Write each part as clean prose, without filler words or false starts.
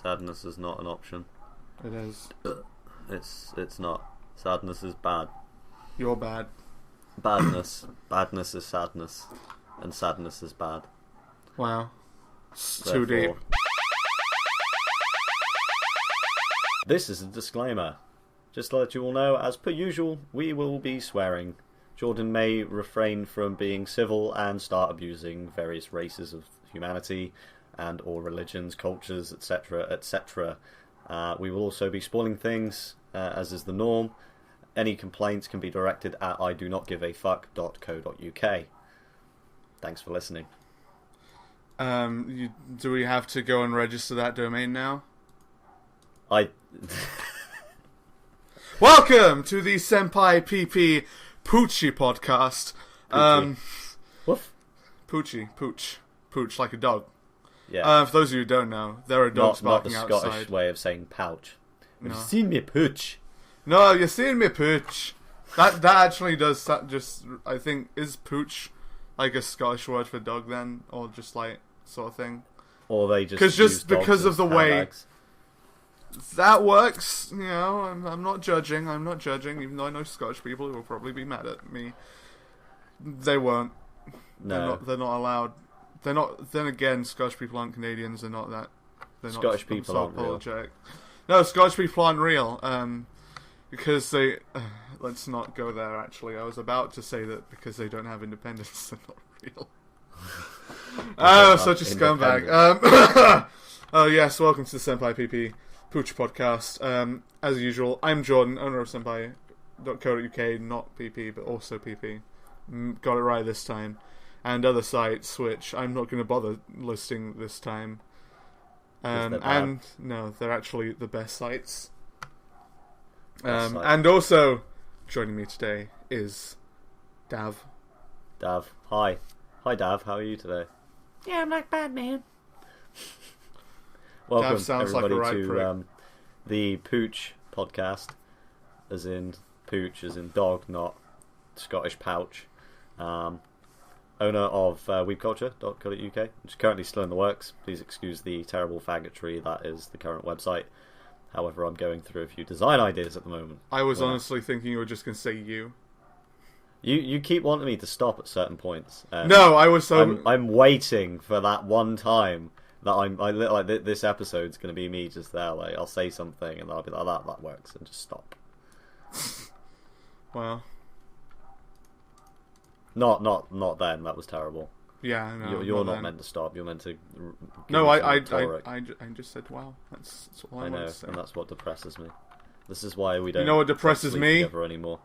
Sadness is not an option. It is. It's not. Sadness is bad. You're bad. Badness is sadness, and sadness is bad. Wow. It's too deep. This is a disclaimer. Just to let you all know, as per usual, we will be swearing. Jordan may refrain from being civil and start abusing various races of humanity and or religions, cultures, etc., etc. We will also be spoiling things, as is the norm. Any complaints can be directed at idonotgiveafuck.co.uk. Thanks for listening. Do we have to go and register that domain now? Welcome to the Senpai PP Picture Podcast. Woof. Pooch, like a dog. Yeah. For those of you who don't know, there are dogs barking outside. Not the Scottish way of saying pouch. No. Have you seen me pooch? No, you've seen me pooch. That actually does just. I think is pooch like a Scottish word for dog then, or just like sort of thing. Or they just because of the handbags. way that works. You know, I'm not judging. I'm not judging, even though I know Scottish people who will probably be mad at me. They won't. No, they're not allowed. They're not. Then again, Scottish people aren't Canadians. They're not that. They're Scottish not people so aren't apologetic. real. No, Scottish people aren't real. Because they. Let's not go there. Actually, I was about to say that because they don't have independence, they're not real. Oh, such a scumbag. Oh yes, welcome to the Senpai PP Picture Podcast. As usual, I'm Jordan, owner of Senpai.co.uk, not PP, but also PP. Got it right this time. And other sites, which I'm not going to bother listing this time. And no, they're actually the best sites. And also, joining me today is Dav. Dav, hi. Hi Dav, how are you today? Yeah, I'm not bad, man. Welcome Dav sounds like everybody a right to the Pooch Podcast, as in Pooch, as in dog, not Scottish pouch. Owner of weebculture.co.uk, which is currently still in the works. Please excuse the terrible faggotry that is the current website. However, I'm going through a few design ideas at the moment. I was honestly thinking you were just going to say you. You keep wanting me to stop at certain points. No, I was so... I'm waiting for that one time that this episode's going to be me just there. Like, I'll say something and I'll be like, that works, and just stop. Wow. Not then. That was terrible. Yeah, no. You're not meant to stop. You're meant to. No, I just said wow. That's all I know, wanted to say. And that's what depresses me. This is why we don't. You know what depresses sleep me? together anymore.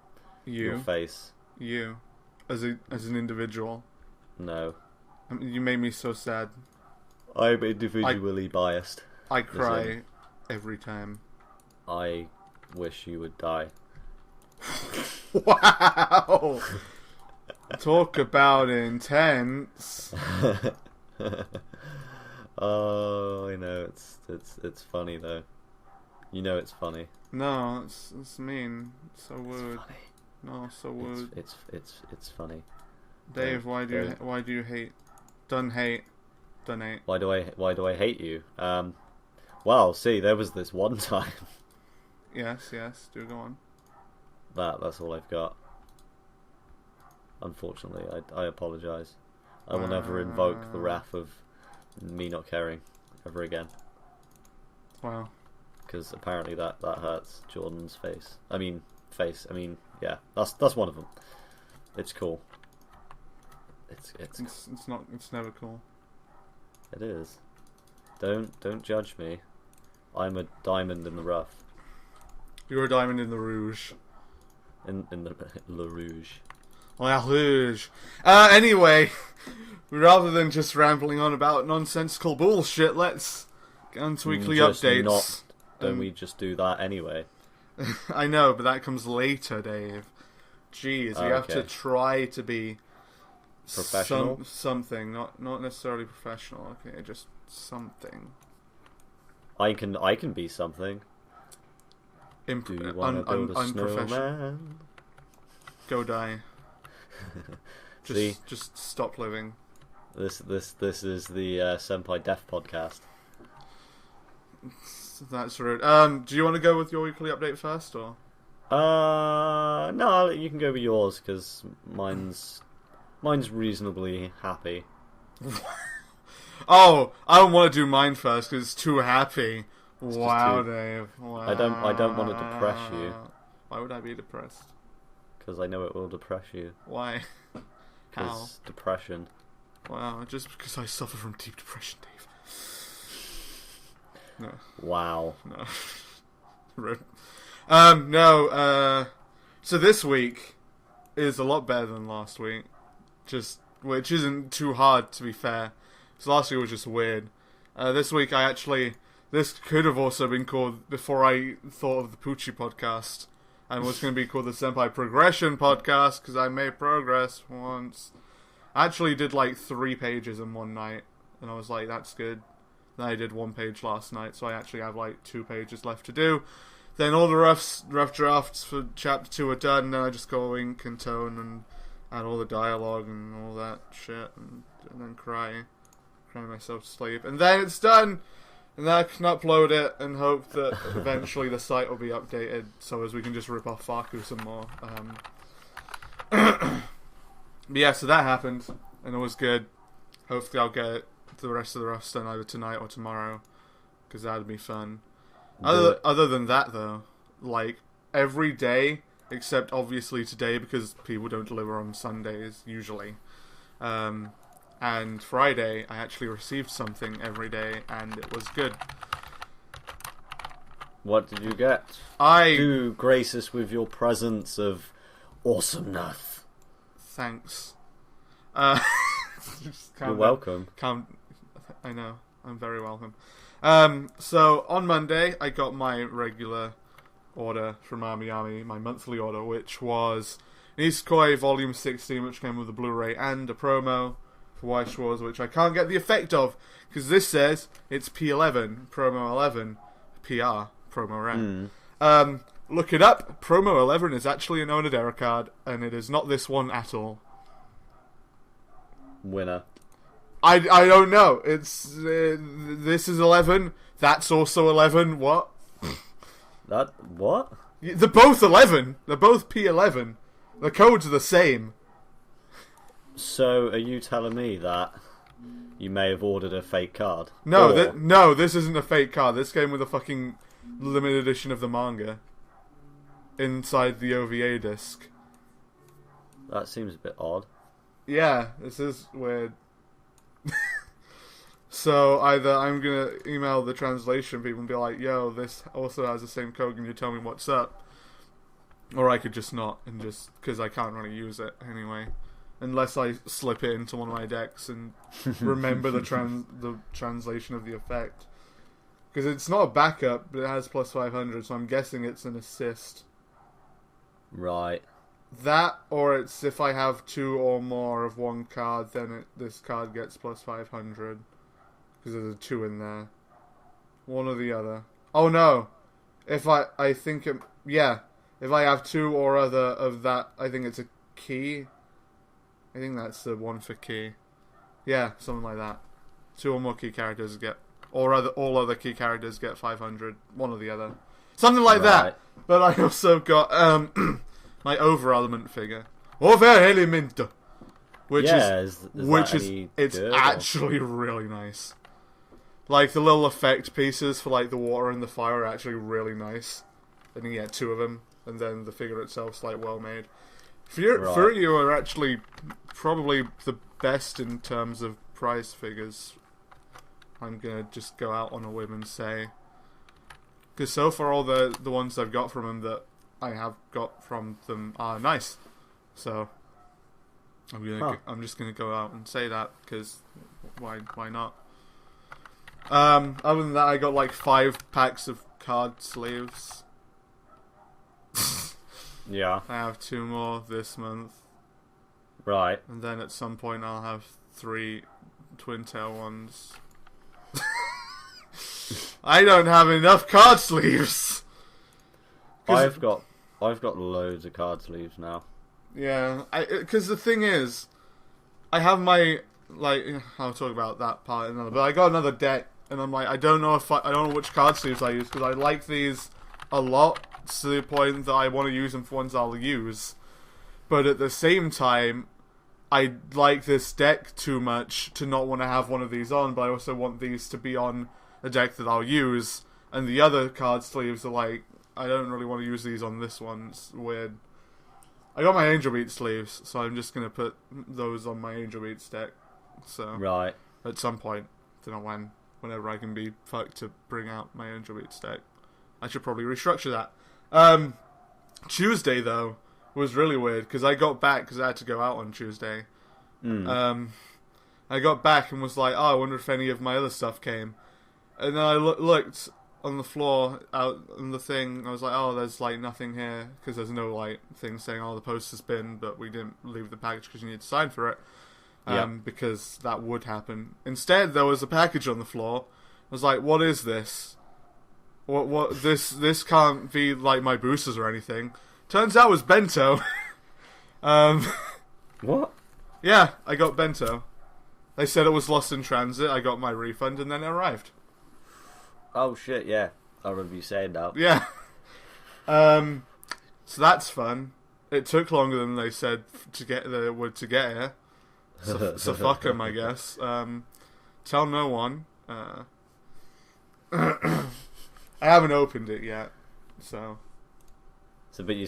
Your face. You, as an individual. No. I mean, you made me so sad. I'm individually biased. I cry every time. I wish you would die. Wow. Talk about intense. Oh, I know it's funny though. You know it's funny. No, it's mean. It's so weird. It's funny. No, so weird. It's funny. Dave, why do you hate? Done hate. Why do I hate you? Well, see, there was this one time. Yes, do go on. That's all I've got. Unfortunately, I apologise. I will never invoke the wrath of me not caring ever again. Wow. Because apparently that hurts Jordan's face. I mean, yeah, that's one of them. It's cool. It's never cool. It is. Don't judge me. I'm a diamond in the rough. You're a diamond in the rouge. In the Le Rouge. La Rouge. Anyway, rather than just rambling on about nonsensical bullshit, let's get on to weekly updates. Don't we just do that anyway? I know, but that comes later, Dave. Jeez, you have to try to be professional. Something, not necessarily professional. Okay, just something. I can be something. Do you want to build a snowman? Go die. Just stop living. This is the Senpai Deaf Podcast. That's rude. Do you want to go with your weekly update first, or? No, you can go with yours, because mine's reasonably happy. Oh, I don't want to do mine first, because it's too happy. Wow, Dave. Wow. I don't want to depress you. Why would I be depressed? Because I know it will depress you. Why? How? Because depression. Wow, just because I suffer from deep depression, Dave. No. Wow. No. Rude. No, so this week is a lot better than last week. Which isn't too hard, to be fair. So last week was just weird. This week this could have also been called, before I thought of the Pooches podcast, and was going to be called the Senpai Progression Podcast, because I made progress once. I actually did like 3 pages in one night, and I was like, that's good. Then I did 1 page last night, so I actually have like 2 pages left to do. Then all the rough drafts for chapter 2 are done, and then I just go ink and tone and add all the dialogue and all that shit, and then cry myself to sleep. And then it's done! And then I can upload it and hope that eventually the site will be updated so as we can just rip off Faku some more. But yeah, so that happened, and it was good. Hopefully I'll get the rest of the roughs done either tonight or tomorrow, because that'd be fun. Other than that, though, like, every day, except obviously today, because people don't deliver on Sundays, usually, and Friday, I actually received something every day, and it was good. What did you get? Do grace us with your presence of awesomeness. Thanks. You're welcome. I know. I'm very welcome. So, on Monday, I got my regular order from Ami, my monthly order, which was Nisekoi Volume 16, which came with a Blu-ray and a promo for Weiss Wars, which I can't get the effect of, because this says it's P11, promo 11, PR, promo red. Look it up. Promo 11 is actually an Onodera card, and it is not this one at all. Winner. I don't know. It's this is 11. That's also 11. What? What? They're both 11. They're both P11. The codes are the same. So, are you telling me that you may have ordered a fake card? No, no, this isn't a fake card. This came with a fucking limited edition of the manga inside the OVA disc. That seems a bit odd. Yeah, this is weird. So either I'm gonna email the translation people and be like, yo, this also has the same code, can you tell me what's up? Or I could just not, and just, because I can't really use it anyway. Unless I slip it into one of my decks and remember the translation of the effect. Because it's not a backup, but it has plus 500, so I'm guessing it's an assist. Right. That, or it's if I have 2 or more of one card, then this card gets plus 500. Because there's a 2 in there. One or the other. Oh no! If I think if I have 2 or other of that, I think it's a key. I think that's the one for key. Yeah, something like that. 2 or more key characters get, or all other key characters get 500. One or the other. Something like that. But I also got my Over-Element figure. Over-Element! Which it's actually really nice. Like, the little effect pieces for, like, the water and the fire are actually really nice. And you get 2 of them, and then the figure itself's, like, well made. Furio are actually probably the best in terms of price figures. I'm gonna just go out on a whim and say. Because so far all the ones I've got from them that I have got from them are nice. So I'm just gonna go out and say that, because why not? Other than that, I got like 5 packs of card sleeves. Yeah. I have 2 more this month. Right. And then at some point I'll have 3 twin tail ones. I don't have enough card sleeves. I've got loads of card sleeves now. Yeah, because the thing is, I have my, like, I'll talk about that part in another, but I got another deck and I'm like, I don't know which card sleeves I use, because I like these a lot, to the point that I want to use them for ones I'll use. But at the same time, I like this deck too much to not want to have one of these on, but I also want these to be on a deck that I'll use. And the other card sleeves are like, I don't really want to use these on this one. It's weird. I got my Angel Beat sleeves, so I'm just going to put those on my Angel Beats deck. So, Right. at some point, don't know when, whenever I can be fucked to bring out my Angel Beats deck. I should probably restructure that. Tuesday, though, was really weird, because I got back, because I had to go out on Tuesday. I got back and was like, oh, I wonder if any of my other stuff came. And then I looked on the floor, out on the thing, I was like, oh, there's, like, nothing here, because there's no, like, thing saying, oh, the post has been, but we didn't leave the package because you need to sign for it. Because that would happen. Instead, there was a package on the floor. I was like, what is this? What this can't be like my boosters or anything. Turns out it was bento. What? Yeah, I got bento. They said it was lost in transit. I got my refund and then it arrived. Oh shit, yeah. I remember you saying that. Yeah. So that's fun. It took longer than they said to get here. So fuck them, I guess. Tell no one. I haven't opened it yet, so. So, but you.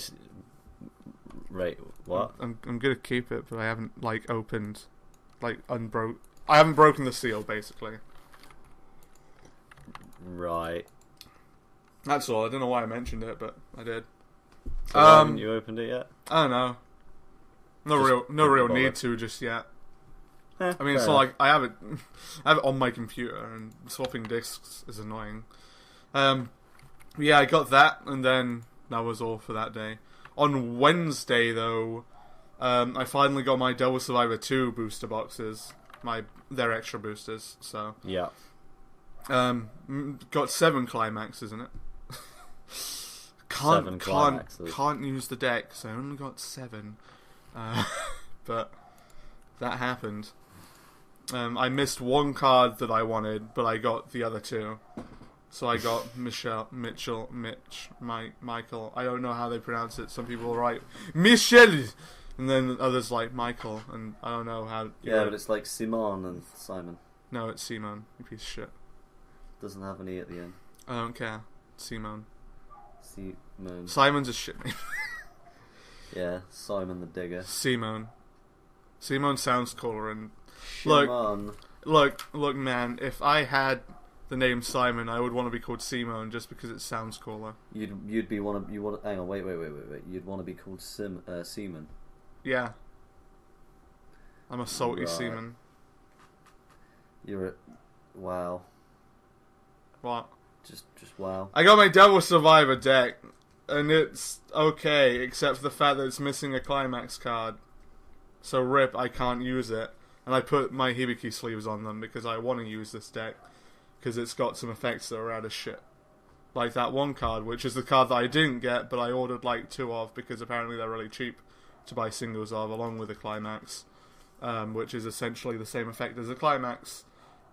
Right, what? I'm gonna keep it, but I haven't opened, I haven't broken the seal, basically. Right. That's all. I don't know why I mentioned it, but I did. So haven't you opened it yet? I don't know. No real need to just yet. I mean, it's not like I have it on my computer, and swapping discs is annoying. Yeah, I got that, and then that was all for that day. On Wednesday, though, I finally got my Devil Survivor 2 booster boxes. They're extra boosters, so. Yeah. Got 7 climaxes in it. 7 climaxes. Can't use the deck, so I only got 7. But that happened. I missed one card that I wanted, but I got the other 2. So I got Michael. I don't know how they pronounce it. Some people write Michel, and then others like Michael, and I don't know how. Yeah, but it's like Simon and Simon. No, it's Simon. You piece of shit. Doesn't have an E at the end. I don't care. Simon. Simon. Simon's a shit name. Yeah, Simon the Digger. Simon sounds cooler, and Shimon. look, man. If I had the name Simon, I would want to be called Simon just because it sounds cooler. You'd be want to hang on, wait. You'd want to be called Seaman. Yeah. I'm a salty Right. seaman. Wow. What? Just wow. I got my Devil Survivor deck, and it's okay, except for the fact that it's missing a climax card. So rip, I can't use it. And I put my Hibiki sleeves on them because I want to use this deck. Because it's got some effects that are out of shit. Like that one card, which is the card that I didn't get, but I ordered 2 of, because apparently they're really cheap to buy singles of, along with the climax. Which is essentially the same effect as a climax.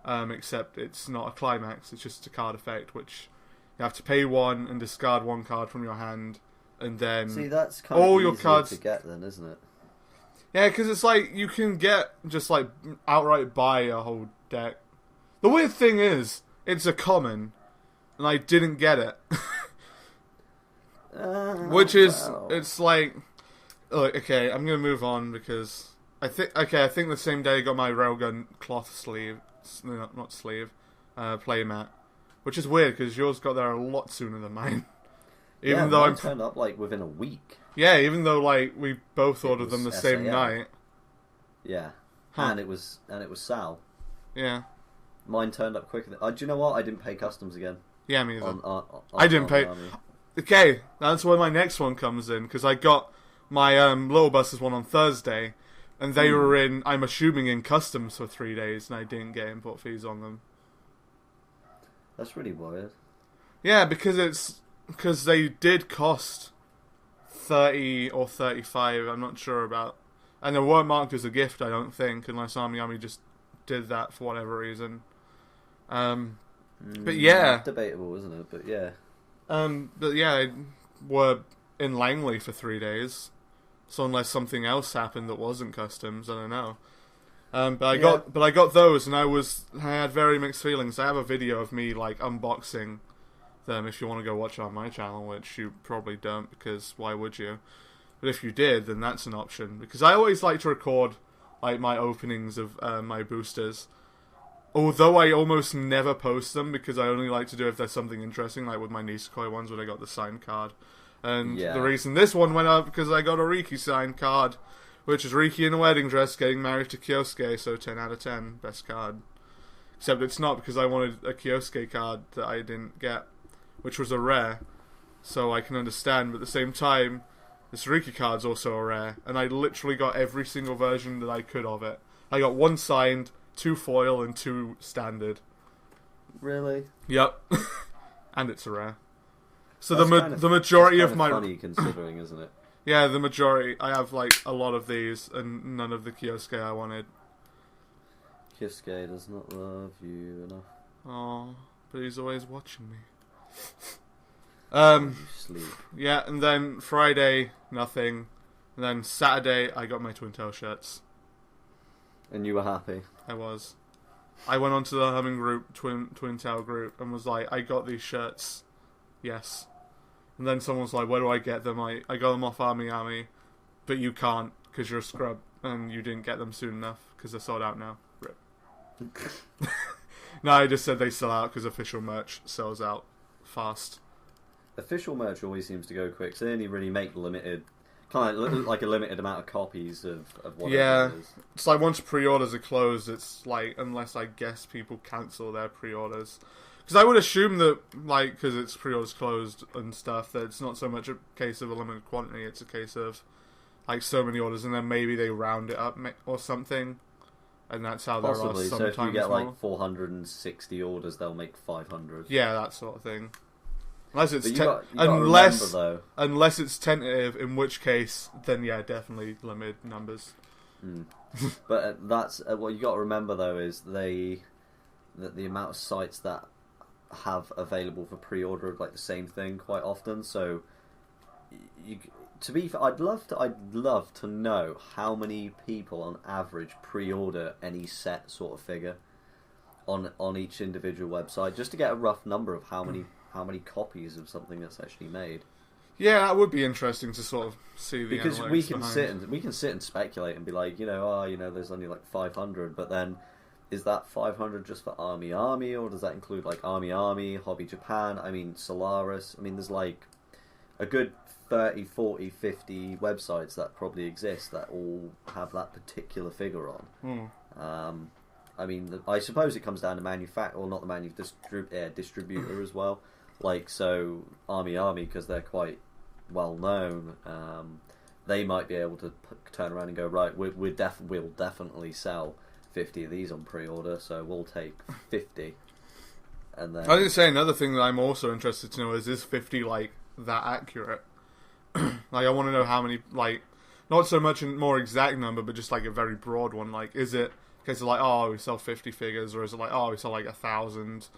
Except it's not a climax, it's just a card effect, which you have to pay 1 and discard 1 card from your hand, and then See, that's kind all of your easier cards to get then, isn't it? Yeah, because it's you can get just outright buy a whole deck. The weird thing is, it's a common, and I didn't get it. Which is, wow. it's look, okay, I'm gonna move on because I think the same day I got my Railgun cloth sleeve, not sleeve, playmat, which is weird because yours got there a lot sooner than mine. Even though mine turned up within a week. Yeah, even though we both ordered them the same SAL. night. Yeah, Huh. and it was Sal. Yeah. Mine turned up quicker. Do you know what? I didn't pay customs again. Yeah, me either. On I didn't pay. Army. Okay, that's where my next one comes in, because I got my Little Busters one on Thursday, and they were I'm assuming in customs for 3 days, and I didn't get import fees on them. That's really weird. Yeah, because they did cost 30 or 35, I'm not sure about. And they weren't marked as a gift, I don't think, unless Army just did that for whatever reason. But yeah, debatable, isn't it? But yeah. I were in Langley for 3 days. So unless something else happened that wasn't customs, I don't know. But I got those, and I had very mixed feelings. I have a video of me like unboxing them. If you want to go watch it on my channel, which you probably don't, because why would you? But if you did, then that's an option. Because I always like to record like my openings of my boosters. Although I almost never post them, because I only like to do if there's something interesting, like with my Nisekoi ones when I got the signed card. And the reason this one went up, because I got a Riki signed card, which is Riki in a wedding dress getting married to Kyosuke, so 10 out of 10, best card. Except it's not, because I wanted a Kyosuke card that I didn't get, which was a rare, so I can understand, but at the same time, this Riki card's also a rare, and I literally got every single version that I could of it. I got 1 signed, 2 foil, and 2 standard. Really? Yep. And it's a rare. So the majority of my... funny considering, isn't it? Yeah, the majority. I have like a lot of these, and none of the Kyosuke I wanted. Kyosuke does not love you enough. Oh, but he's always watching me. You sleep. Yeah, and then Friday, nothing. And then Saturday, I got my Twin Tail shirts. And you were happy? I was. I went onto the Humming group, Twin Tail group, and was like, I got these shirts. Yes. And then someone was like, where do I get them? I got them off Army, but you can't, because you're a scrub, and you didn't get them soon enough, because they're sold out now. Rip. No, I just said they sell out, because official merch sells out fast. Official merch always seems to go quick, so they only really make limited, kind of like a limited amount of copies of whatever it is. It's like once pre-orders are closed, it's like, unless I guess people cancel their pre-orders. Because I would assume that, like, because it's pre-orders closed and stuff, that it's not so much a case of a limited quantity, it's a case of, like, so many orders, and then maybe they round it up or something, and that's how there are sometimes. So if you get, like, 460 orders, they'll make 500. Yeah, that sort of thing. Unless it's unless it's tentative, in which case, then yeah, definitely limited numbers. But that's what you got to remember though is that the amount of sites that have available for pre-order of like the same thing quite often. So I'd love to know how many people on average pre-order any set sort of figure on each individual website, just to get a rough number of how many copies of something that's actually made. Yeah, that would be interesting to sort of see the because we can sit and speculate and be like, there's only like 500, but then is that 500 just for Army, or does that include like Army, Hobby Japan? I mean Solaris. I mean, there's like a good 30, 40, 50 websites that probably exist that all have that particular figure on. I mean, I suppose it comes down to distributor as well. Like, so Army, because they're quite well known, they might be able to turn around and go, right, we'll definitely sell 50 of these on pre-order, so we'll take 50. And then I didn't say another thing that I'm also interested to know is 50 like that accurate? Like, I want to know how many, like, not so much a more exact number, but just like a very broad one. Like, is it a case of like, oh, we sell 50 figures, or is it like, oh, we sell like 1,000?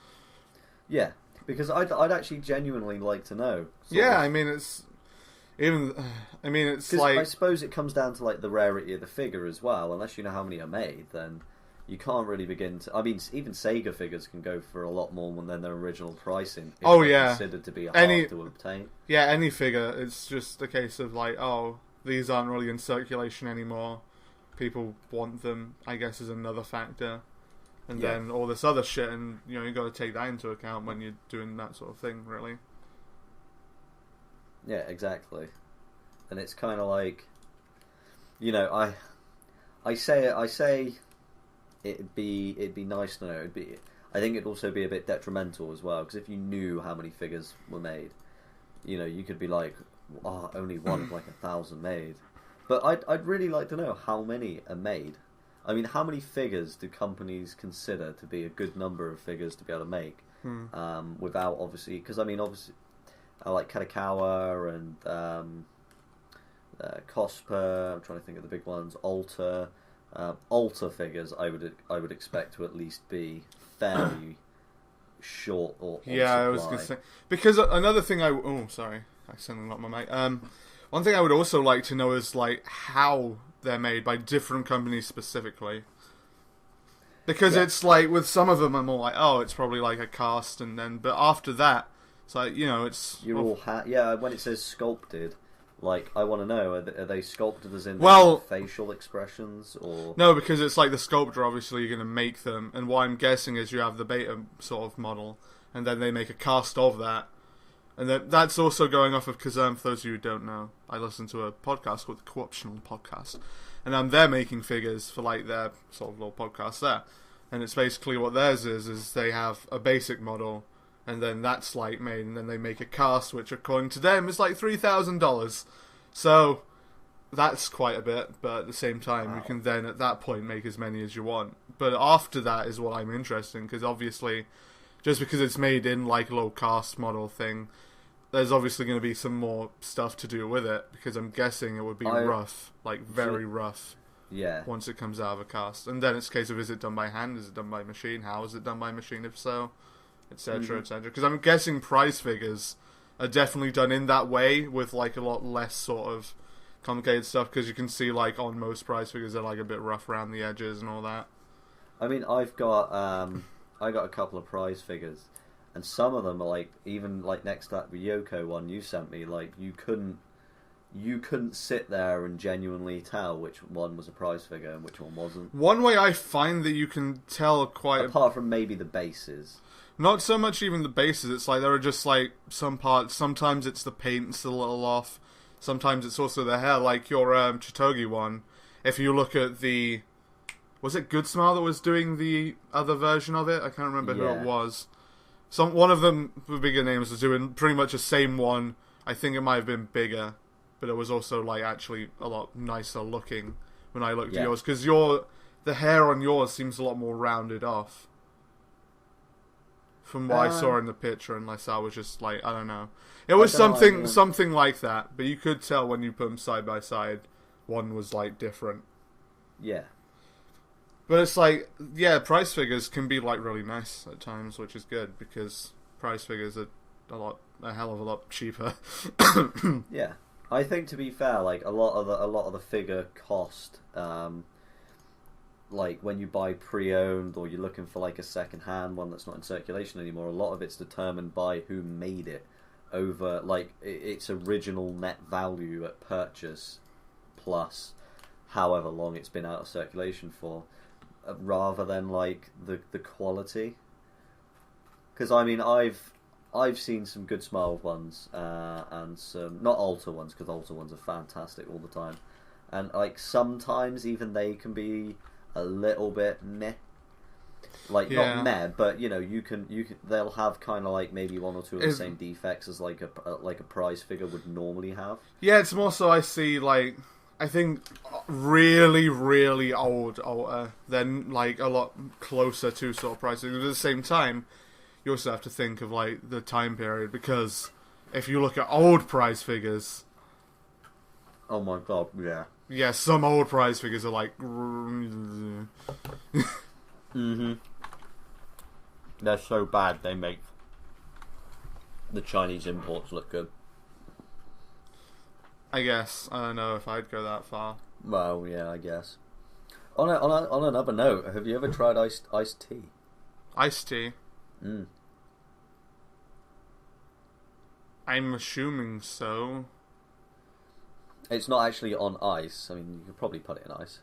Yeah, because I'd actually genuinely like to know. Yeah, I mean, it's like, I suppose it comes down to like the rarity of the figure as well. Unless you know how many are made, then you can't really begin to. I mean, even Sega figures can go for a lot more than their original pricing. If they're considered to be hard to obtain. Yeah, any figure. It's just a case of like, oh, these aren't really in circulation anymore. People want them, I guess, is another factor. And then all this other shit, and you got to take that into account when you're doing that sort of thing, really. Yeah, exactly. And it's kind of like, I say it'd be nice to know. I think it'd also be a bit detrimental as well, because if you knew how many figures were made, you could be like, oh, only one of like 1,000 made. But I'd really like to know how many are made. I mean, how many figures do companies consider to be a good number of figures to be able to make? Without, obviously, because I mean, obviously, I like Katakawa and Cosper. I'm trying to think of the big ones. Alter figures. I would expect to at least be fairly short or on Yeah, supply. I was gonna say, because another thing sorry, I accidentally knocked my mic. One thing I would also like to know is like how they're made by different companies specifically. Because it's like with some of them, I'm all like, oh, it's probably like a cast, but after that, it's like, it's when it says sculpted, like I want to know, are they sculpted as in facial expressions or no? Because it's like the sculptor, obviously, you're going to make them, and what I'm guessing is you have the beta sort of model, and then they make a cast of that, and that's also going off of Kazam. For those of you who don't know, I listen to a podcast called the Co-optional Podcast. And they're making figures for like their sort of little podcast there, and it's basically what theirs is they have a basic model, and then that's like made, and then they make a cast, which according to them is like $3,000. So that's quite a bit, but at the same time, you can then at that point make as many as you want. But after that is what I'm interested in, because obviously, just because it's made in like a low cast model thing, there's obviously going to be some more stuff to do with it, because I'm guessing it would be rough, like very rough. Yeah. Once it comes out of a cast, and then it's a case of, is it done by hand? Is it done by machine? How is it done by machine? If so, etc., etc. Because I'm guessing prize figures are definitely done in that way, with like a lot less sort of complicated stuff. Because you can see like on most prize figures they're like a bit rough around the edges and all that. I mean, I got a couple of prize figures. And some of them are like, even like next to that Ryoko one you sent me, like you couldn't sit there and genuinely tell which one was a prize figure and which one wasn't. One way I find that you can tell apart from maybe the bases. Not so much even the bases, it's like there are just like some parts, sometimes it's the paint's a little off, sometimes it's also the hair, like your Chitogi one. If you look at was it Good Smile that was doing the other version of it? I can't remember who it was. One of them, the bigger names, was doing pretty much the same one. I think it might have been bigger, but it was also like actually a lot nicer looking when I looked at yours, because the hair on yours seems a lot more rounded off from what I saw in the picture, unless I was just like, I don't know. It was something like that, but you could tell when you put them side by side, one was like different. Yeah. But it's like, yeah, price figures can be like really nice at times, which is good, because price figures are a hell of a lot cheaper. Yeah, I think to be fair, like a lot of the figure cost, like when you buy pre-owned or you're looking for like a second-hand one that's not in circulation anymore, a lot of it's determined by who made it over like its original net value at purchase plus however long it's been out of circulation for. Rather than like the quality, because I mean I've seen some good Smiled ones and some not Alter ones, because Alter ones are fantastic all the time, and like sometimes even they can be a little bit meh, like not meh, but you can they'll have kind of like maybe one or two of the same defects as like a prize figure would normally have. Yeah, it's more so I see like. I think really, really old Alter, then like a lot closer to sort of pricing. But at the same time, you also have to think of like the time period, because if you look at old prize figures, oh my god, yeah, some old prize figures are like, they're so bad they make the Chinese imports look good. I guess. I don't know if I'd go that far. Well, yeah, I guess. On another note, have you ever tried iced tea? Iced tea? Mm. I'm assuming so. It's not actually on ice. I mean, you could probably put it in ice.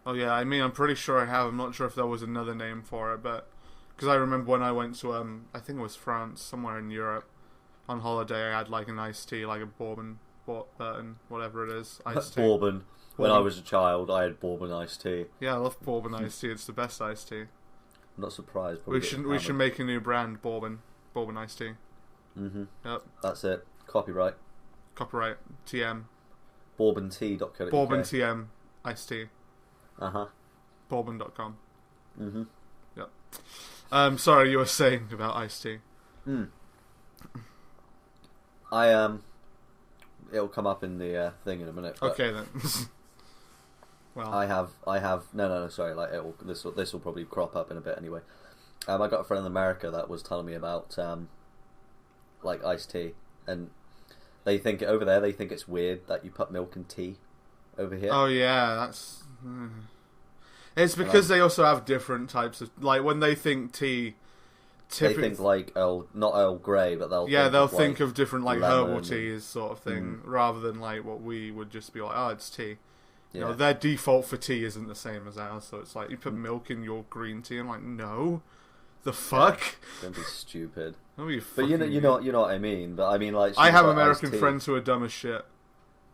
Oh yeah, I mean, I'm pretty sure I have. I'm not sure if there was another name for it, but... Because I remember when I went to, I think it was France, somewhere in Europe, on holiday, I had like an iced tea, like a bourbon... Burton, whatever it is, iced tea. Bourbon. When I was a child, I had bourbon iced tea. Yeah, I love bourbon iced tea. It's the best iced tea. I'm not surprised. We should make a new brand, bourbon iced tea. Mhm. Yep. That's it. Copyright. TM. Bourbontea.co.uk. Bourbon TM iced tea. Bourbon.com. Mhm. Yep. Sorry, you were saying about iced tea. It'll come up in the thing in a minute. Okay then. Well, I have no sorry, like this will probably crop up in a bit anyway. I got a friend in America that was telling me about like iced tea, and they think over there they think it's weird that you put milk in tea. Over here. Oh yeah, that's. It's because they also have different types of like when they think tea. They think like not Earl Grey, but they'll think of different like herbal and... teas sort of thing, rather than like what we would just be like, oh, it's tea. Yeah. You know, their default for tea isn't the same as ours, so it's like you put milk in your green tea. I'm like, no, the fuck. Don't be stupid. Don't be but you know what I mean. But I mean, like, I have American friends who are dumb as shit.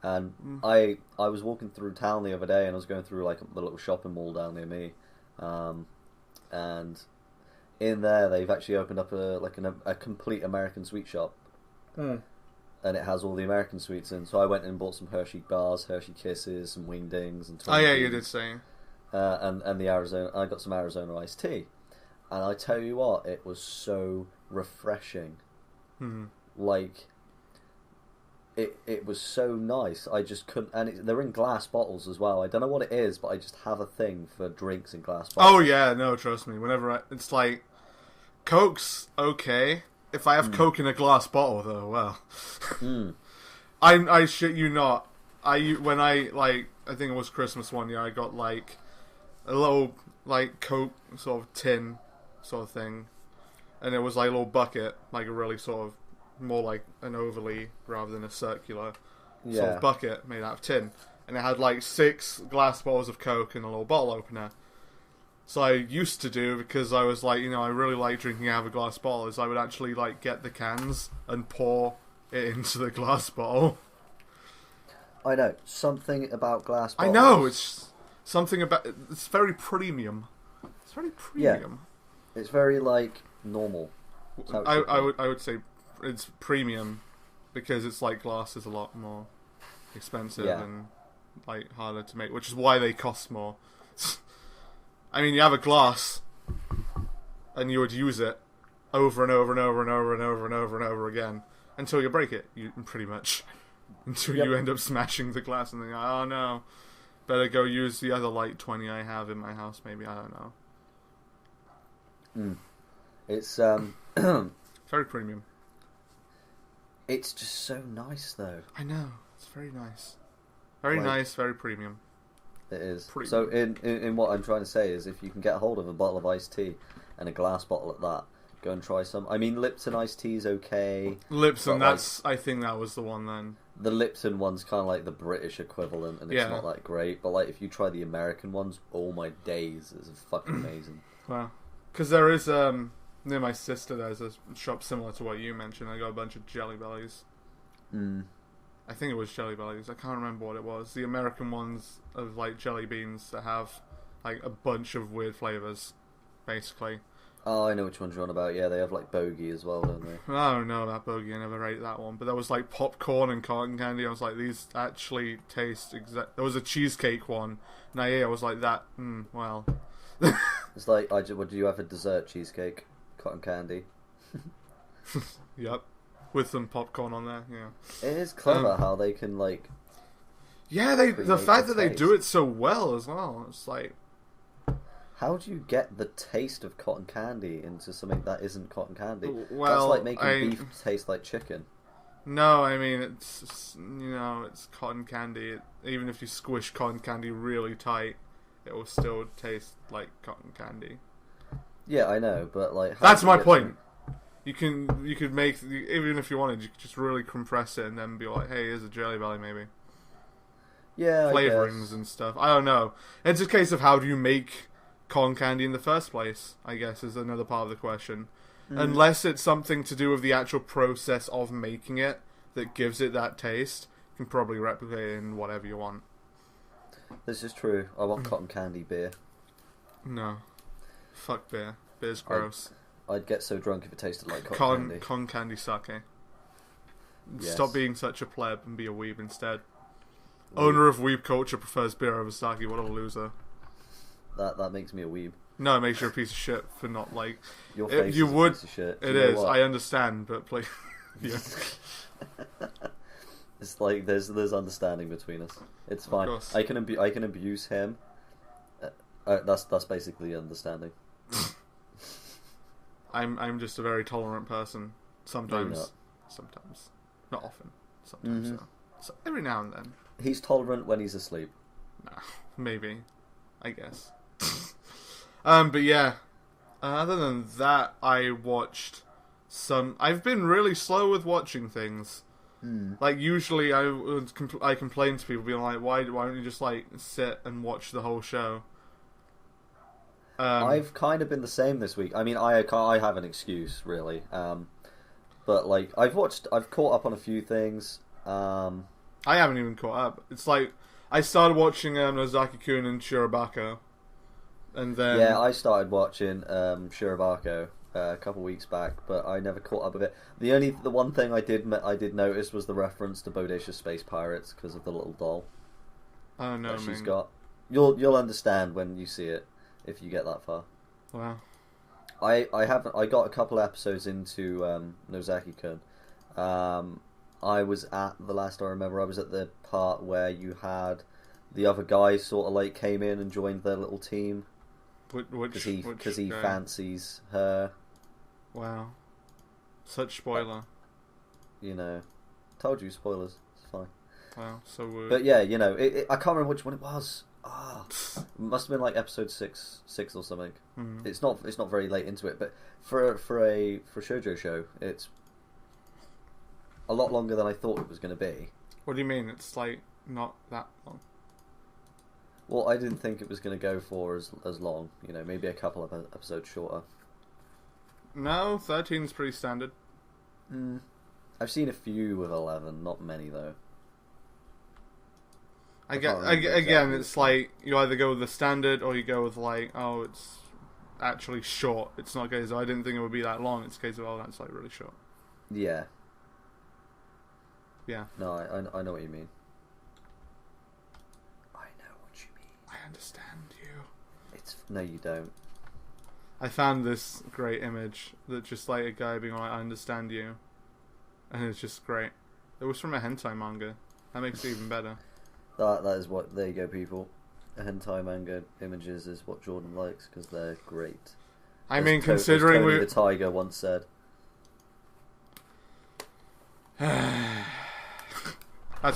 And I was walking through town the other day, and I was going through like the little shopping mall down near me, and in there they've actually opened up a complete American sweet shop, and it has all the American sweets in. So I went and bought some Hershey bars, Hershey Kisses, some Wingdings, and oh yeah, you did say, and the Arizona. I got some Arizona iced tea, and I tell you what, it was so refreshing, like. It was so nice. I just couldn't, and they're in glass bottles as well. I don't know what it is, but I just have a thing for drinks in glass bottles. Oh yeah, no, trust me. Whenever it's like, Coke's okay. If I have Coke in a glass bottle, though, well, I shit you not. I think it was Christmas one year. I got like a little like Coke sort of tin sort of thing, and it was like a little bucket, like a really sort of. More like an ovally rather than a circular sort of bucket made out of tin, and it had like 6 glass bottles of Coke and a little bottle opener. So I used to do, because I was like, I really like drinking out of a glass bottle, is I would actually like get the cans and pour it into the glass bottle. I know something about glass bottles. I know it's something about it's very premium. It's very premium. Yeah. It's very like normal. I would say. It's premium because it's like glass is a lot more expensive and like harder to make, which is why they cost more. I mean, you have a glass and you would use it over and over and over and over and over and over and over again until you break it. You pretty much until you end up smashing the glass and then you're like, oh no, better go use the other like 20 I have in my house. Maybe, I don't know. It's very premium. It's just so nice, though. I know. It's very nice. Very nice, very premium. It is. Premium. So in what I'm trying to say is, if you can get hold of a bottle of iced tea and a glass bottle at that, go and try some. I mean, Lipton iced tea is okay. Lipton, I think that was the one then. The Lipton one's kind of like the British equivalent, and it's not that great. But like, if you try the American ones, oh my days, it's fucking amazing. Wow. Because there is... near my sister, there's a shop similar to what you mentioned. I got a bunch of Jelly Bellies. I think it was Jelly Bellies. I can't remember what it was. The American ones of like jelly beans that have like a bunch of weird flavors, basically. Oh, I know which ones you're on about. Yeah, they have like bogey as well, don't they? I don't know about bogey. I never ate that one. But there was like popcorn and cotton candy. I was like, these actually taste exact. There was a cheesecake one. And I was like, that. Well. It's like, would you have a dessert cheesecake? Cotton candy. Yep. With some popcorn on there, yeah. It is clever how they can, like... Yeah, the fact that they do it so well as well. It's like... How do you get the taste of cotton candy into something that isn't cotton candy? Well, that's like making beef taste like chicken. No, I mean, it's cotton candy. Even if you squish cotton candy really tight, it will still taste like cotton candy. Yeah, I know, but like... That's my point. You could make, even if you wanted, you could just really compress it and then be like, hey, here's a Jelly Belly, maybe. Yeah, flavorings and stuff. I don't know. It's a case of how do you make cotton candy in the first place, I guess, is another part of the question. Unless it's something to do with the actual process of making it that gives it that taste, you can probably replicate it in whatever you want. This is true. I want cotton candy beer. No. Fuck beer. Beer's gross. I'd get so drunk if it tasted like cotton candy. Cotton candy sake. Yes. Stop being such a pleb and be a weeb instead. Owner of weeb culture prefers beer over sake. What a loser. That makes me a weeb. No, it makes you a piece of shit for not like... Your face you is would, a piece of shit. It is. I understand, but please... Yeah. It's like there's understanding between us. It's fine. I can abuse him. That's basically understanding. I'm just a very tolerant person. Sometimes. Not often. Sometimes, so every now and then. He's tolerant when he's asleep. Nah, maybe. I guess. But yeah. Other than that, I watched some... I've been really slow with watching things. Like, usually I complain to people, being like, why don't you just, like, sit and watch the whole show? I've kind of been the same this week. I mean, I have an excuse, really. But, like, I've caught up on a few things. I haven't even caught up. It's like, I started watching Nozaki-kun and Shirobako. And then... Yeah, I started watching Shirobako a couple weeks back, but I never caught up with it. The one thing I did notice was the reference to Bodacious Space Pirates because of the little doll. Oh no, that she's got. You'll understand when you see it if you get that far. Wow. I got a couple episodes into Nozaki-kun. I was at the last I remember. I was at the part where you had the other guy sort of like came in and joined their little team. Because he fancies her. Wow. Such spoiler. You know. Told you, spoilers. It's fine. Wow, so weird. But yeah, you know, I can't remember which one it was. It must have been like episode 6 or something. It's not very late into it, but for a shoujo show, it's a lot longer than I thought it was going to be. What do you mean? It's like not that long. Well, I didn't think it was going to go for as long. You know, maybe a couple of episodes shorter. No, 13 is pretty standard. I've seen a few with 11, not many though. Again, it's like you either go with the standard or you go with like, oh, it's actually short. It's not a case of I didn't think it would be that long. It's a case of, oh, that's like really short. Yeah. Yeah. No, I know what you mean. I know what you mean. I understand you. No, you don't. I found this great image that just like a guy being like, I understand you. And it's just great. It was from a hentai manga. That makes it even better. That is what... There you go, people. Hentai manga images is what Jordan likes, because they're great. I mean, considering Tony the Tiger once said. That's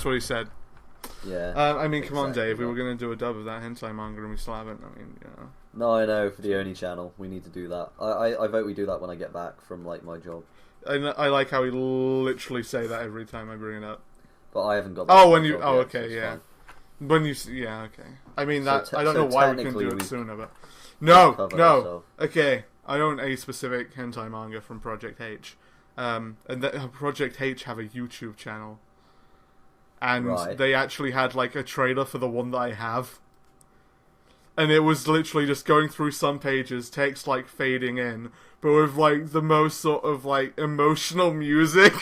what he said. Yeah. I mean, come on, Dave. We were going to do a dub of that hentai manga and we still haven't. I mean, you know. No, I know. For the Oni channel, we need to do that. I vote we do that when I get back from like my job. I like how we literally say that every time I bring it up. But I haven't got that. Oh, when you... Oh, yet, okay, so yeah. fine. When you... Yeah, okay. I mean, that... So I don't know why we can do it sooner, but... No! Okay, I own a specific hentai manga from Project H. And Project H have a YouTube channel. And they actually had, like, a trailer for the one that I have. And it was literally just going through some pages, text, like, fading in, but with, like, the most sort of, like, emotional music.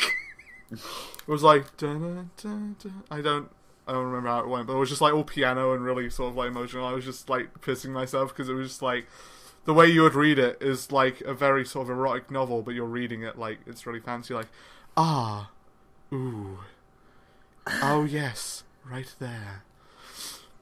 It was like... Dun, dun, dun. I don't remember how it went, but it was just, like, all piano and really sort of, like, emotional. I was just, like, pissing myself, because it was just, like... The way you would read it is, like, a very sort of erotic novel, but you're reading it, like, it's really fancy, like... Ah. Ooh. Oh, yes. Right there.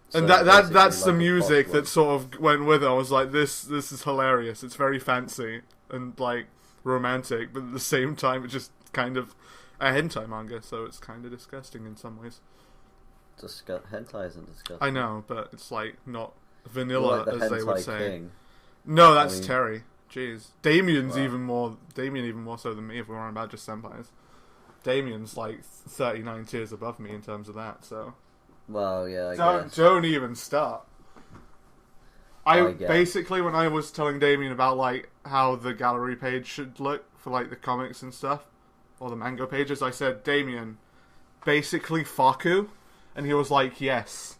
So and that's the music that sort of went with it. I was like, this is hilarious. It's very fancy and, like, romantic, but at the same time, it's just kind of a hentai manga, so it's kind of disgusting in some ways. Hentai isn't disgusting. I know, but it's, like, not vanilla, like the as they would hentai say. king. No, that's Terry. Jeez. Damien even more so than me, if we're on about just senpais. Damien's, like, 39 tiers above me in terms of that, so... Well, yeah, I guess. Don't even start. Basically, when I was telling Damien about, like, how the gallery page should look for, like, the comics and stuff, or the manga pages, I said, Damien, basically Faku? And he was like, yes,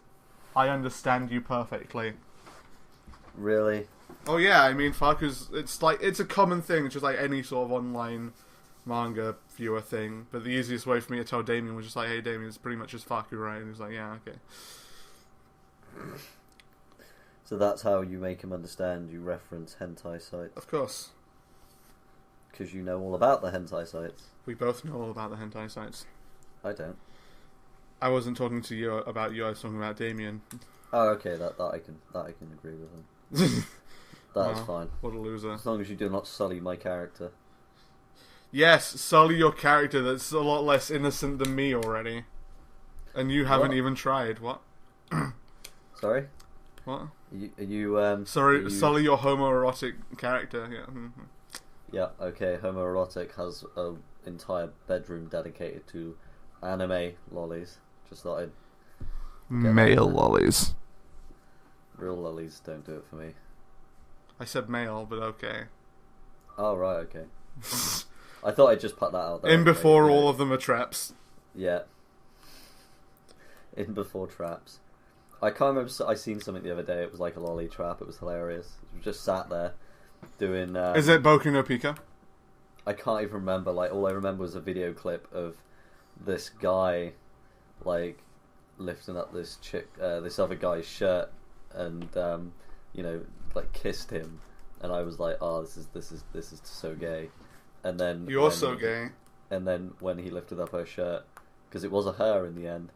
I understand you perfectly. Really? Oh yeah, I mean, Faku's, it's a common thing, it's just like any sort of online manga viewer thing, but the easiest way for me to tell Damien was just like, hey Damien, it's pretty much just Faku, right? And he's like, yeah, okay. So that's how you make him understand, you reference hentai sites. Of course. Because you know all about the hentai sites. We both know all about the hentai sites. I don't. I wasn't talking to you about you, I was talking about Damien. Oh, okay, that I can agree with him. That's fine. What a loser. As long as you do not sully my character. Yes, sully your character that's a lot less innocent than me already. And you haven't even tried. What? Sorry? What? Are you Sorry, sully your homoerotic character. Yeah. Yeah, okay. Homoerotic has an entire bedroom dedicated to anime lollies. Just thought I'd... Male lollies. Real lollies don't do it for me. I said male, but okay. Oh, right, okay. I thought I'd just put that out there. In before all of them are traps. Yeah. In before traps. I can't remember, I seen something the other day, it was like a lolly trap, it was hilarious. It was just sat there, doing... Is it Boku no Pico? I can't even remember, like, all I remember was a video clip of this guy, like, lifting up this chick, this other guy's shirt, and, you know, like, kissed him, and I was like, oh, this is so gay. And then... You're so gay. And then when he lifted up her shirt, because it was a her in the end,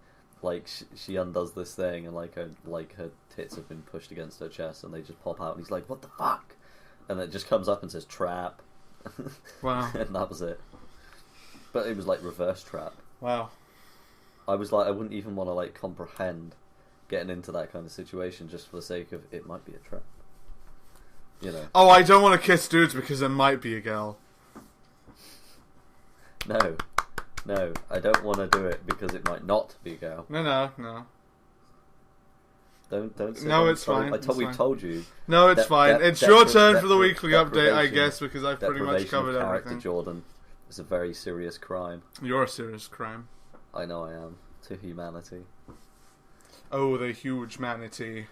like, she undoes this thing, and like her tits have been pushed against her chest, and they just pop out, and he's like, what the fuck? And it just comes up and says, trap. Wow. And that was it. But it was like reverse trap. Wow. I was like, I wouldn't even want to like comprehend getting into that kind of situation just for the sake of it might be a trap. You know. Oh, I don't want to kiss dudes because it might be a girl. No, I don't want to do it because it might not be a girl. No. Don't say no, that. it's fine. We told you. No, it's fine. It's your turn for the weekly update, I guess, because I've pretty much covered character, everything. Jordan, is a very serious crime. You're a serious crime. I know I am. To humanity. Oh, the huge manatee.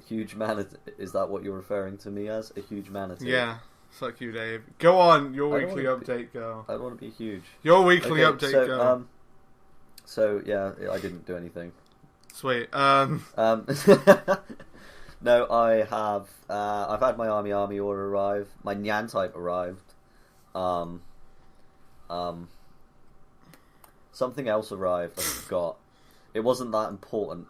Huge manatee. Is that what you're referring to me as? A huge manatee? Yeah. Fuck you, Dave. Go on, your weekly update, go. I don't want to be huge. Your weekly update, go. So, yeah, I didn't do anything. Sweet. No, I've had my army order arrive. My Nyan type arrived. Something else arrived, I forgot. It wasn't that important.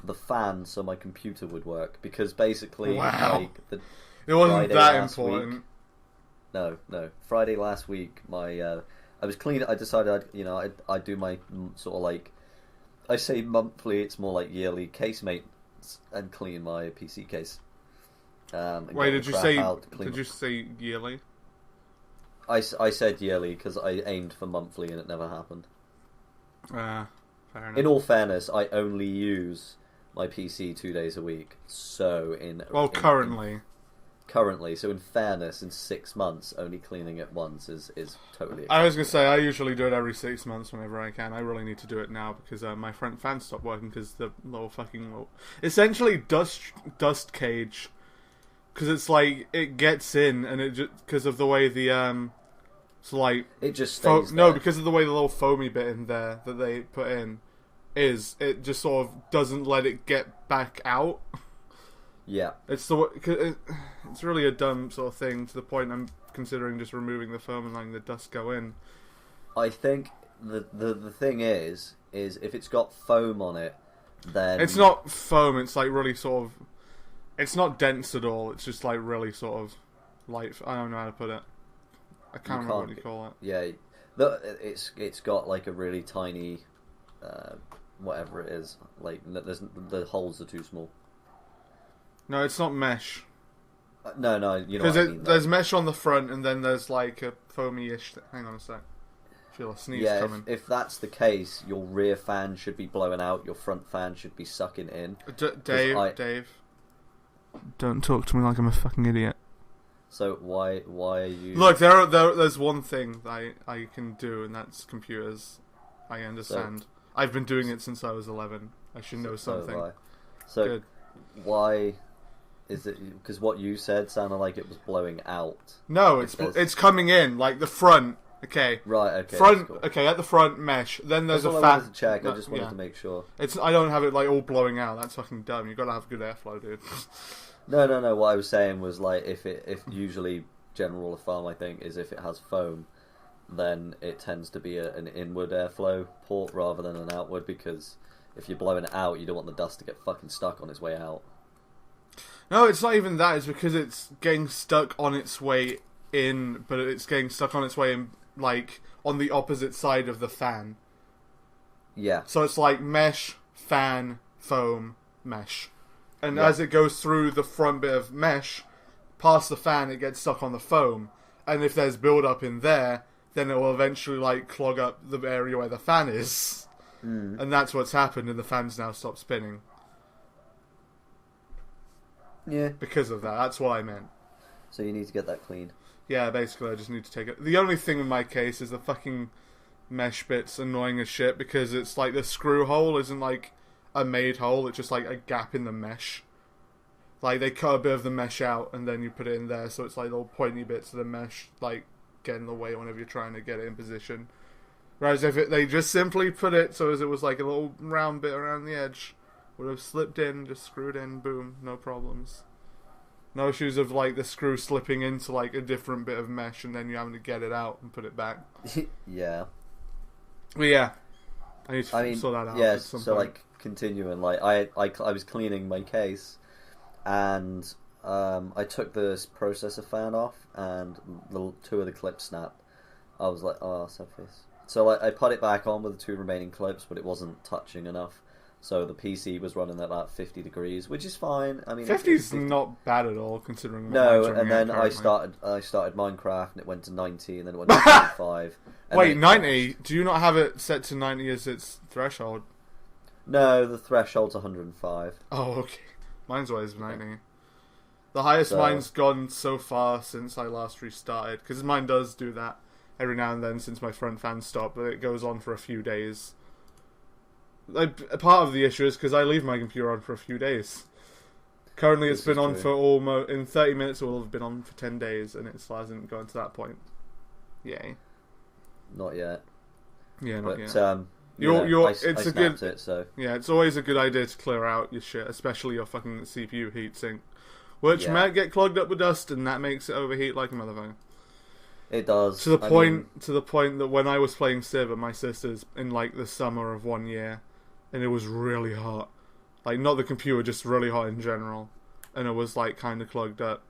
The fan so my computer would work. Because basically, wow. It wasn't that important. Week, no. Friday last week, I was cleaning. I decided, I'd do my sort of like, I say monthly. It's more like yearly case maintenance and clean my PC case. Wait, did you say yearly? I said yearly because I aimed for monthly and it never happened. Fair enough. In all fairness, I only use my PC 2 days a week. So Currently, so in fairness, in 6 months, only cleaning it once is totally acceptable. I was going to say, I usually do it every 6 months whenever I can. I really need to do it now because my front fan stopped working because the essentially dust cage, because it's like, it gets in and it just, because of the way the, so like... It just stays there. No, because of the way the little foamy bit in there that they put in it just sort of doesn't let it get back out. Yeah. It's really a dumb sort of thing to the point I'm considering just removing the foam and letting the dust go in. I think the thing is if it's got foam on it, then... It's not foam, it's like really sort of... It's not dense at all, it's just like really sort of light... I don't know how to put it. I can't remember what you call it. Yeah, it's got like a really tiny... whatever it is. Like, the holes are too small. No, it's not mesh. No, you know what I mean. There's mesh on the front, and then there's like a foamy-ish... Hang on a sec. I feel a sneeze coming. If that's the case, your rear fan should be blowing out, your front fan should be sucking in. Dave. Don't talk to me like I'm a fucking idiot. So why are you... Look, there's one thing that I can do, and that's computers. I understand. I've been doing it since I was 11. I should know something. So good. Why... Is it because what you said sounded like it was blowing out? No, it's coming in, like the front. Okay. Right. Okay. Front. Cool. Okay, at the front mesh. Then there's that's a fan. I wanted to check. I just wanted to make sure. I don't have it like all blowing out. That's fucking dumb. You gotta have good airflow, dude. No. What I was saying was like if usually general rule of thumb I think is if it has foam, then it tends to be an inward airflow port rather than an outward, because if you're blowing it out, you don't want the dust to get fucking stuck on its way out. No, it's not even that. It's because it's getting stuck on its way in, but it's getting stuck on its way in, like, on the opposite side of the fan. Yeah. So it's like mesh, fan, foam, mesh. And Yeah. as it goes through the front bit of mesh, past the fan, it gets stuck on the foam. And if there's build-up in there, then it will eventually, like, clog up the area where the fan is. And that's what's happened, and the fan's now stopped spinning. Yeah. Because of that. That's what I meant. So you need to get that clean. Yeah, basically, I just need to take it. The only thing in my case is the fucking mesh bit's annoying as shit, because it's like the screw hole isn't like a made hole, it's just like a gap in the mesh. Like, they cut a bit of the mesh out, and then you put it in there, so it's like little pointy bits of the mesh, like, get in the way whenever you're trying to get it in position. Whereas if they just simply put it so as it was like a little round bit around the edge, would have slipped in, just screwed in, boom, no problems. No issues of, like, the screw slipping into, like, a different bit of mesh and then you having to get it out and put it back. Yeah. But yeah, I need to sort that out yeah, at some so, point. like, continuing, like, I was cleaning my case, and I took the processor fan off, and two of the clips snapped. I was like, oh, surface. So I put it back on with the two remaining clips, but it wasn't touching enough. So the PC was running at about 50 degrees, which is fine. I mean, 50's not bad at all, considering what no, mine's running and then at I currently. started Minecraft, and it went to 90, and then it went to 25. Wait, 90? Do you not have it set to 90 as its threshold? No, the threshold's 105. Oh, okay. Mine's always 90. The highest mine's gone so far since I last restarted, because mine does do that every now and then since my front fan stopped, but it goes on for a few days. Part of the issue is because I leave my computer on for a few days. Currently it's been on for almost... In 30 minutes it will have been on for 10 days, and it still hasn't gone to that point. Yay. Not yet. Yeah, not yet. I snapped it, so... Yeah, it's always a good idea to clear out your shit, especially your fucking CPU heatsink, which might get clogged up with dust, and that makes it overheat like a motherfucker. It does. To the point that when I was playing Civ at my sister's in like the summer of 1 year, and it was really hot, like not the computer, just really hot in general, and it was like kind of clogged up.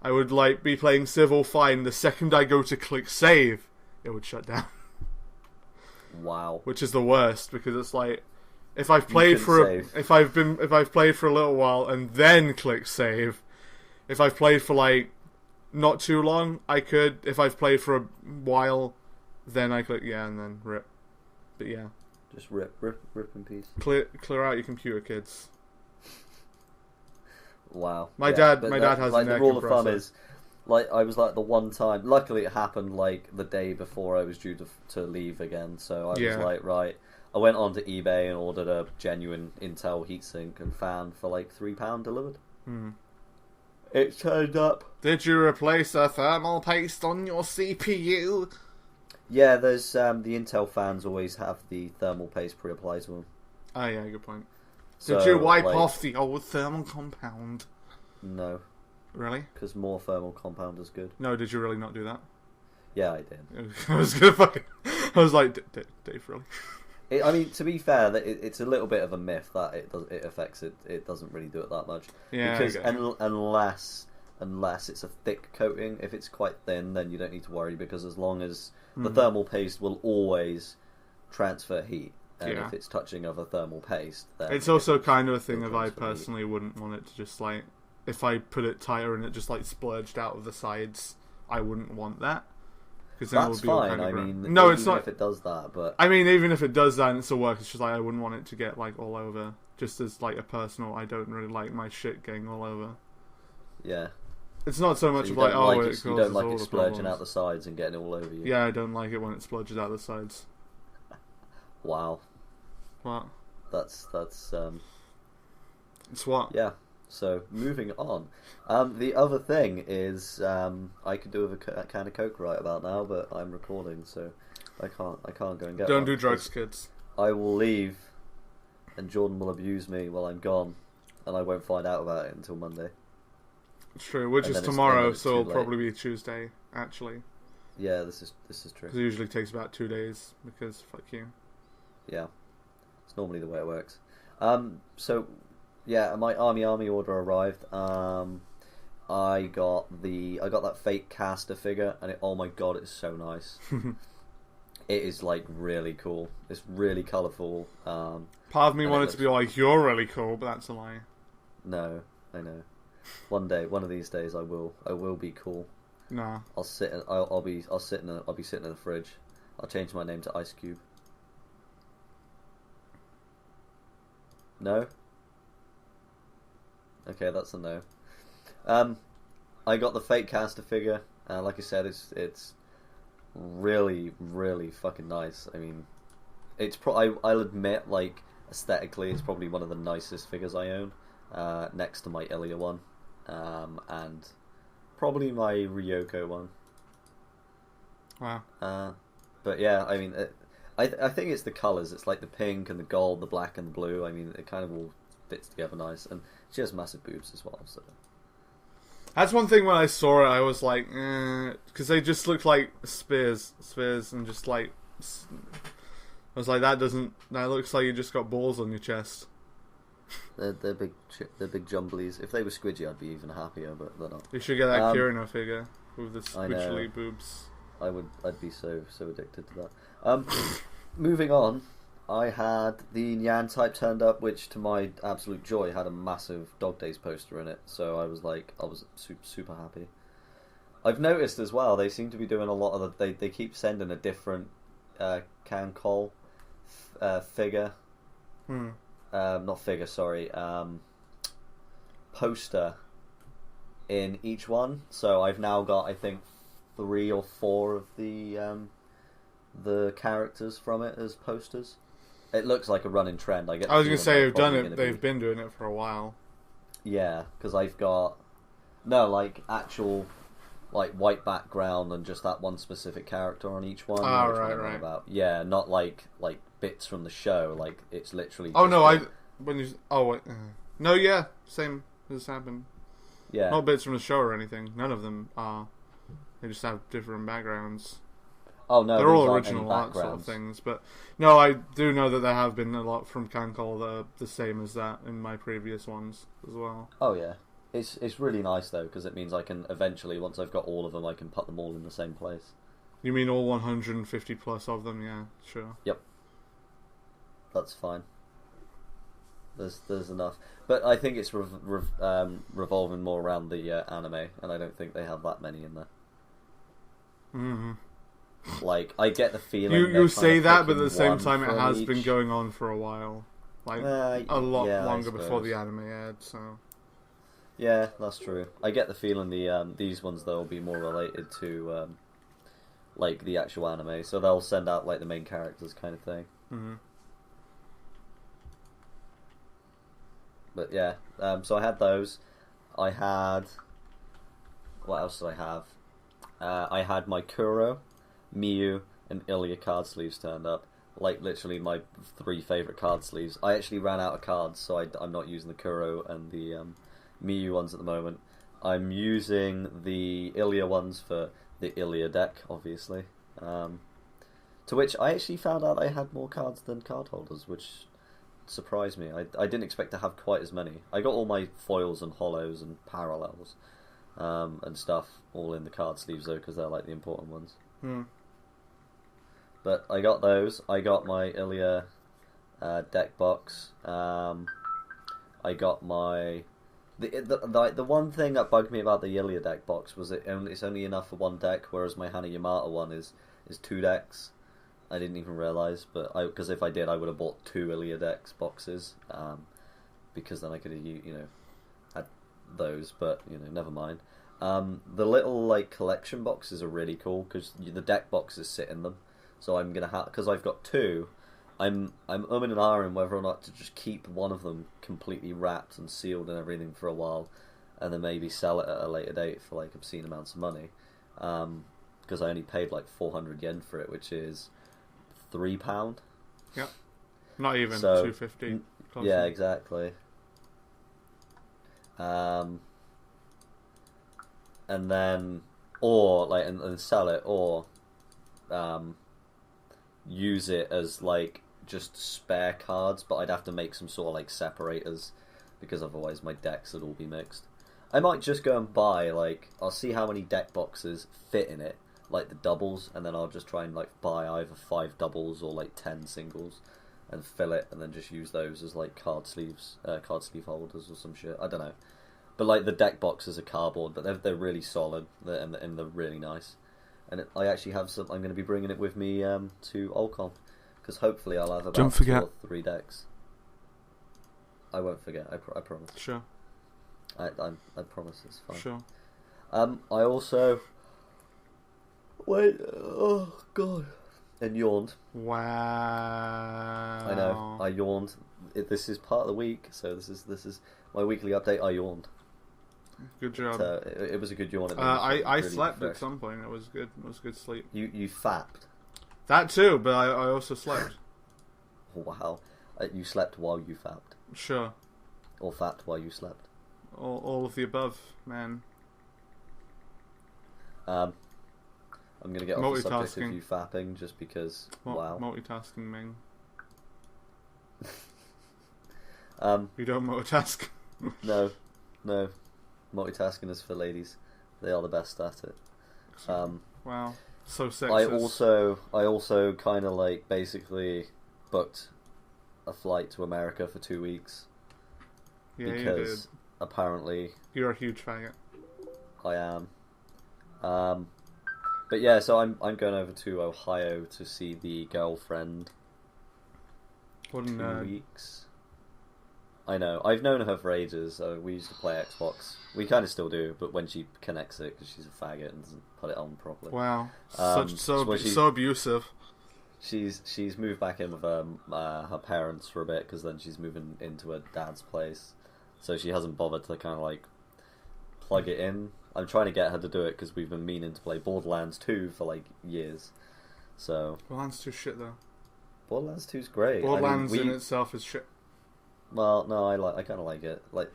I would like be playing Civ all fine. The second I go to click save, it would shut down. Wow. Which is the worst, because it's like if I've played for if I've played for a little while and then click save, if I've played for like not too long, I could. If I've played for a while, then I click and then rip. But yeah, just rip in peace. Clear out your computer, kids. Wow. My dad has like an the air rule compressor. of thumb is, like, I was like the one time. Luckily, it happened like the day before I was due to leave again. So I was like, right. I went onto eBay and ordered a genuine Intel heatsink and fan for like £3 delivered. It turned up. Did you replace a thermal paste on your CPU? Yeah, there's the Intel fans always have the thermal paste pre-applied to them. Oh yeah, good point. So, did you wipe off the old thermal compound? No. Really? Because more thermal compound is good. No, did you really not do that? Yeah, I did. I was gonna fucking... I was like, Dave, really? I mean, to be fair, that it's a little bit of a myth that it affects it. It doesn't really do it that much. Yeah, because unless it's a thick coating, if it's quite thin, then you don't need to worry, because as long as the thermal paste will always transfer heat, and if it's touching other thermal paste, then it's also kind of a thing of I personally wouldn't want it to just like, if I put it tighter and it just like splurged out of the sides, I wouldn't want that. That's fine. I mean, no, it's not. If it does that, but I mean, even if it does that and it's still work, it's just like I wouldn't want it to get like all over. Just as like a personal, I don't really like my shit getting all over. Yeah, it's not so much you of like you don't like it splurging out the sides and getting all over you. Yeah, I don't like it when it splurges out the sides. Wow. What? That's It's what? Yeah. So moving on. The other thing is I could do with a can of Coke right about now, but I'm recording, so I can't go and get. Don't do drugs, kids. I will leave, and Jordan will abuse me while I'm gone, and I won't find out about it until Monday. It's true, which is tomorrow, so it'll probably be Tuesday, actually. Yeah, this is true. Because it usually takes about 2 days, because fuck you. Yeah, it's normally the way it works. So yeah, my army order arrived. I got that fake caster figure, and oh my god, it's so nice. It is like really cool. It's really colourful. Part of me wanted to be like, "You're really cool," but that's a lie. No, I know. One of these days, I will be cool. Nah. I'll be sitting in the fridge. I'll change my name to Ice Cube. No? Okay, that's a no. I got the fake caster figure. Like I said, it's really, really fucking nice. I mean, I'll admit, like, aesthetically, it's probably one of the nicest figures I own, next to my Ilya one, and probably my Ryoko one. Wow. But yeah, I mean, I think it's the colours. It's like the pink and the gold, the black and the blue. I mean, it kind of all fits together nice, and she has massive boobs as well. So that's one thing when I saw it, I was like, because they just looked like spears, and just like, I was like, that looks like you just got balls on your chest. They're big jumblies. If they were squidgy, I'd be even happier, but they're not. You should get that Kirino figure with the squidgy boobs. I'd be so addicted to that. Moving on, I had the Nyan type turned up, which to my absolute joy had a massive Dog Days poster in it. So I was super happy. I've noticed as well, they seem to be doing a lot of they keep sending a different Cancol figure. Not figure, sorry. Poster in each one. So I've now got, I think, 3 or 4 of the characters from it as posters. It looks like a running trend. I was going to say they've been doing it for a while. Yeah, because I've got actual white background and just that one specific character on each one. Oh, right. About. Yeah, not like bits from the show. Like it's literally. Oh no, no, yeah, same as happened. Yeah, not bits from the show or anything. None of them are. They just have different backgrounds. Oh no, they're all original art sort of things. But no, I do know that there have been a lot from Cancol that are the same as that in my previous ones as well. Oh yeah, it's really nice though, because it means I can eventually, once I've got all of them, I can put them all in the same place. You mean all 150 plus of them? Yeah, sure. Yep, that's fine. There's enough, but I think it's revolving more around the anime, and I don't think they have that many in there. Mm-hmm. Like, I get the feeling you say that, but at the same time, it has been going on for a while, like a lot longer before the anime aired. So yeah, that's true. I get the feeling these ones though will be more related to like the actual anime, so they'll send out like the main characters kind of thing. Mm-hmm. But yeah, so I had those. I had... What else did I have? I had my Kuro, Miyu, and Ilya card sleeves turned up. Like, literally my 3 favourite card sleeves. I actually ran out of cards, so I'm not using the Kuro and the Miyu ones at the moment. I'm using the Ilya ones for the Ilya deck, obviously. To which I actually found out I had more cards than card holders, which... surprised me. I didn't expect to have quite as many. I got all my foils and hollows and parallels and stuff all in the card sleeves though, because they're like the important ones. But I got those. I got my Ilya deck box. I got my the one thing that bugged me about the Ilya deck box was it's only enough for 1 deck, whereas my Hana Yamata one is 2 decks. I didn't even realise, but because if I did, I would have bought 2 Ilya decks boxes, because then I could have had those. But never mind. The little collection boxes are really cool because the deck boxes sit in them. So I'm gonna have, because I've got 2. I'm and ahhing whether or not to just keep one of them completely wrapped and sealed and everything for a while, and then maybe sell it at a later date for obscene amounts of money. Because I only paid 400 yen for it, which is £3. Yep. Not even 250. Yeah, exactly. And then and sell it, or use it as just spare cards, but I'd have to make some sort of separators, because otherwise my decks would all be mixed. I might just go and buy, like, I'll see how many deck boxes fit in it, like the doubles, and then I'll just try and, like, buy either 5 doubles or, like, 10 singles, and fill it, and then just use those as, like, card sleeve holders or some shit. I don't know. But, like, the deck boxes are cardboard, but they're really solid, and they're really nice. And I actually have some, I'm going to be bringing it with me to Olcon, because hopefully I'll have about 2 or 3 decks. I won't forget, I promise. Sure. I promise it's fine. Sure. I also... Wait, oh god. And yawned. Wow. I know, I yawned. This is part of the week, so this is my weekly update. I yawned. Good job. So it was a good yawn. I really slept fresh. at some point. It was good. It was good sleep. You fapped. That too, but I also slept. Oh, wow. You slept while you fapped. Sure. Or fapped while you slept. All of the above, man. I'm going to get off the subject of you fapping just because, wow. Multitasking, Ming. You don't multitask. No. Multitasking is for ladies. They are the best at it. Wow. So sexist. I also kind of like basically booked a flight to America for 2 weeks. Yeah, because you did. Apparently You're a huge faggot. I am. But yeah, so I'm going over to Ohio to see the girlfriend. What 2 weeks. I know. I've known her for ages. We used to play Xbox. We kind of still do, but when she connects it, because she's a faggot and doesn't put it on properly. Wow. So abusive. She's moved back in with her parents for a bit, because then she's moving into her dad's place. So she hasn't bothered to kind of like plug it in. I'm trying to get her to do it because we've been meaning to play Borderlands 2 for like years. So Borderlands 2 shit though. Borderlands 2's great. Borderlands in itself is shit. Well, no, I kind of like it. Like,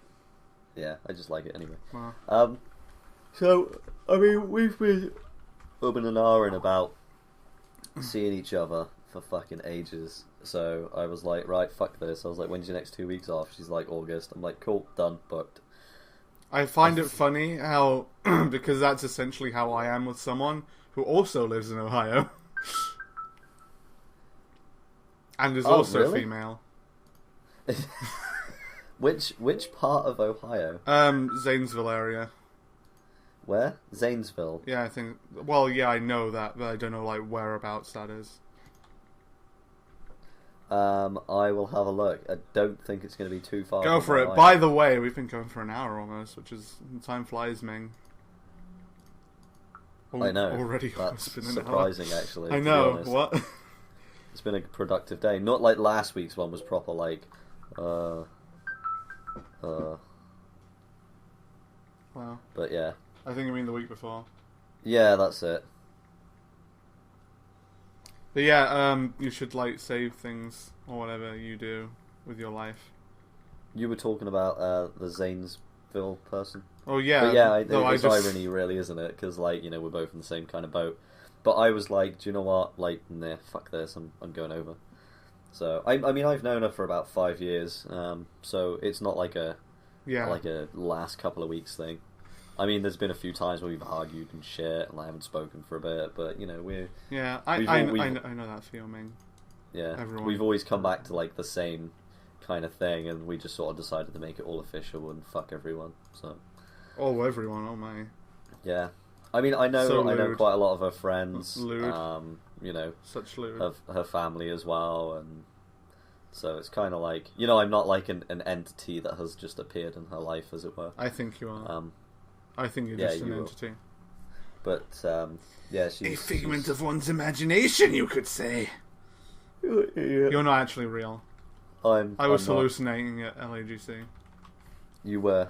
yeah, I just like it anyway. Wow. So I mean, we've been umming and ahhing about seeing each other for fucking ages. So I was like, right, fuck this. I was like, when's your next 2 weeks off? She's like, August. I'm like, cool, done, booked. I find it funny how, because that's essentially how I am with someone who also lives in Ohio. And is also really? Female. Which part of Ohio? Zanesville area. Where? Zanesville. Yeah, I think. Well, yeah, I know that, but I don't know like whereabouts that is. I will have a look. I don't think it's going to be too far. Go for it. By the way, we've been going for an hour almost, which is time flies, Ming. I know. Already, that's been an surprising. hour. Actually, I know. To be honest. What? It's been a productive day. Not like last week's one was proper like, Wow. But yeah. I think I mean the week before. Yeah, that's it. But yeah, you should like save things or whatever you do with your life. You were talking about the Zanesville person. Oh yeah. But yeah, it's irony really, isn't it? Because like, you know, we're both in the same kind of boat. But I was like, do you know what? Like, nah, fuck this. I'm going over. So I mean, I've known her for about 5 years. So it's not like a last couple of weeks thing. I mean, there's been a few times where we've argued and shit, and I haven't spoken for a bit. But you know, I know that feeling. Yeah, everyone. We've always come back to like the same kind of thing, and we just sort of decided to make it all official and fuck everyone. So. Oh, everyone! Oh my. Yeah. I mean, I know quite a lot of her friends. Lewd. You know, such lewd. Of her family as well, and so it's kind of like, you know, I'm not like an entity that has just appeared in her life, as it were. I think you are. I think you're just an entity. But yeah, she's a figment of one's imagination, you could say. Yeah. You're not actually real. I was hallucinating at LAGC. You were.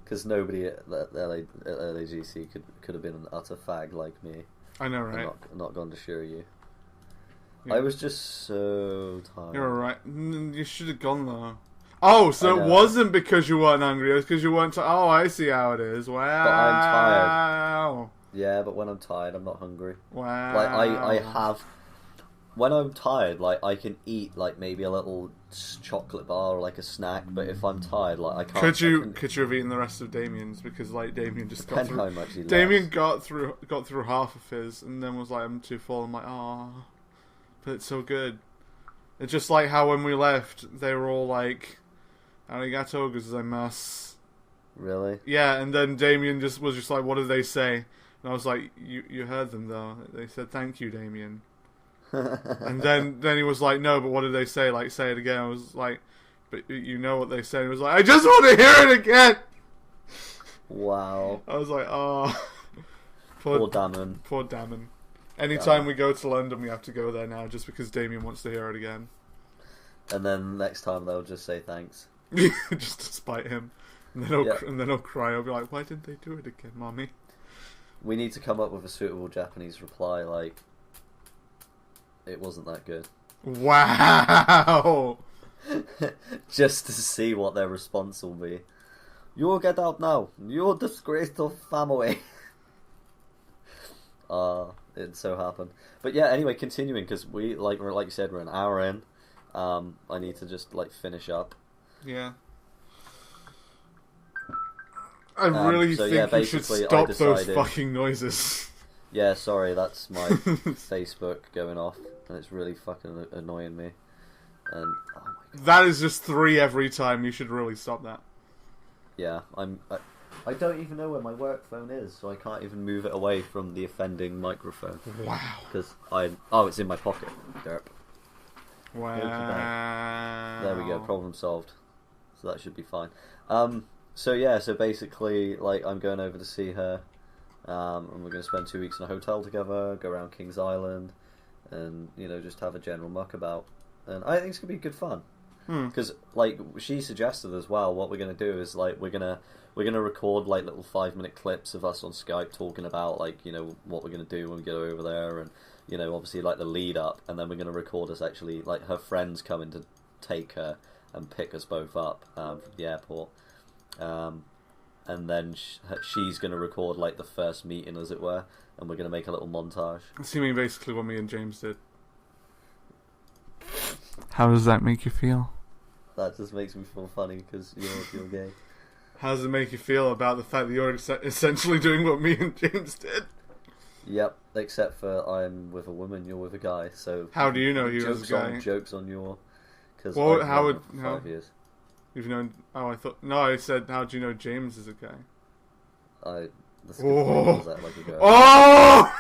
Because nobody at LAGC could have been an utter fag like me. I know, right? I'm not going to assure you. Yeah. I was just so tired. You're alright. You should have gone though. Oh, so it wasn't because you weren't hungry. It was because you weren't. Oh, I see how it is. Wow. But I'm tired. Yeah, but when I'm tired, I'm not hungry. Wow. Like when I'm tired, like, I can eat, like, maybe a little chocolate bar or, like, a snack, but if I'm tired, like, I can't... Could you have eaten the rest of Damien's? Because, like, Damien just got Depending through... how much he Damien loves. got through half of his, and then was like, I'm too full. I'm like, oh, but it's so good. It's just like how when we left, they were all like, arigato gozaimasu. Really? Yeah, and then Damien was just like, what did they say? And I was like, you heard them, though. They said, thank you, Damien. And then he was like, no, but what did they say? Like, say it again. I was like, but you know what they said. He was like, I just want to hear it again. Wow. I was like, oh. Poor Damon. Poor Damon. Anytime we go to London, we have to go there now, just because Damien wants to hear it again. And then next time they'll just say thanks. Just to spite him. And then he'll cry. I'll be like, why didn't they do it again, mommy? We need to come up with a suitable Japanese reply, like, it wasn't that good. Wow! Just to see what their response will be. You get out now. You disgrace the family. It so happened. But yeah, anyway, continuing, because like you said, we're an hour in. I need to just, like, finish up. Yeah. I really think you should stop those fucking noises. Yeah, sorry, that's my Facebook going off, and it's really fucking annoying me. And oh my God. That is just 3 every time. You should really stop that. Yeah, I don't even know where my work phone is, so I can't even move it away from the offending microphone. Wow. Because it's in my pocket. Derp. Wow. There we go, problem solved. So that should be fine. So basically, like, I'm going over to see her, and we're going to spend 2 weeks in a hotel together, go around Kings Island, and, you know, just have a general muck about. And I think it's going to be good fun. Because, like, she suggested as well, what we're going to do is, like, we're going to record, like, little 5-minute clips of us on Skype talking about, like, you know, what we're going to do when we go over there, and, you know, obviously, like, the lead up, and then we're going to record us actually, like, her friends coming to take her and pick us both up from the airport. And then she's going to record, like, the first meeting, as it were, and we're going to make a little montage. So you mean basically what me and James did? How does that make you feel? That just makes me feel funny, because you're gay. How does it make you feel about the fact that you're essentially doing what me and James did? Yep, except for I'm with a woman, you're with a guy, so... How do you know he was a guy? Jokes on your... Because well, I've how known would... him for how, 5 years. You've known... Oh, I thought... No, I said, how do you know James is a guy? That's a good point, is that like a girl? Oh!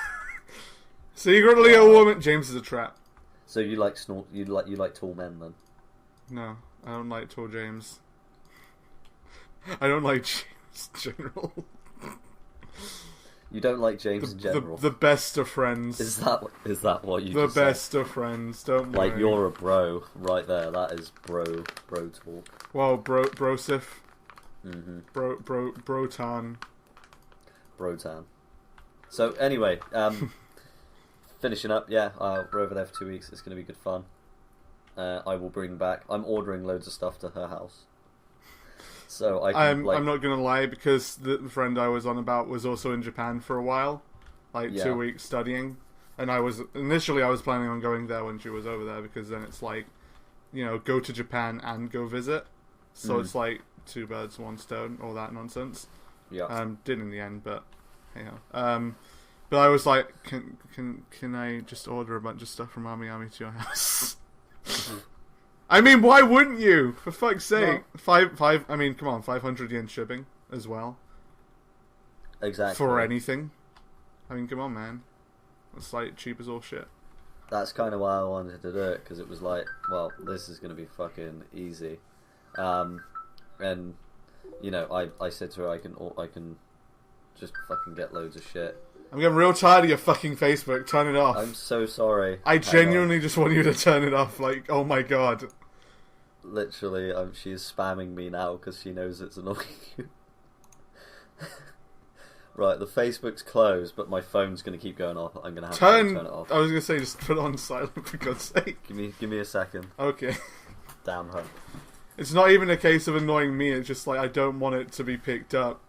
Secretly a woman... James is a trap. So you like you like tall men, then? No, I don't like tall James. I don't like James in general. You don't like James in general? The best of friends. Is that what you the just best said? of friends, don't worry. Like, you're a bro, right there. That is bro talk. Well, brosif. Mm-hmm. Brotan. Brotan. So, anyway, finishing up, yeah, we're over there for 2 weeks. It's going to be good fun. I will bring back... I'm ordering loads of stuff to her house. So I'm not gonna lie, because the friend I was on about was also in Japan for a while, like 2 weeks studying, and I was planning on going there when she was over there, because then it's like, you know, go to Japan and go visit, so it's like 2 birds 1 stone, all that nonsense. Yeah. Did in the end, but hey ho. But I was like, can I just order a bunch of stuff from Ami to your house? I mean, why wouldn't you? For fuck's sake. No. I mean, come on, 500 yen shipping as well. Exactly. For anything. I mean, come on, man. It's like cheap as all shit. That's kind of why I wanted to do it, because it was like, well, this is going to be fucking easy. And, you know, I said to her, I can just fucking get loads of shit. I'm getting real tired of your fucking Facebook. Turn it off. I'm so sorry. I genuinely just want you to turn it off. Like, oh my god. Literally, she is spamming me now because she knows it's annoying you. Right, the Facebook's closed, but my phone's going to keep going off. I'm going to have to turn it off. I was going to say, just put it on silent, for God's sake. Give me a second. Okay. Damn her. It's not even a case of annoying me, it's just like, I don't want it to be picked up.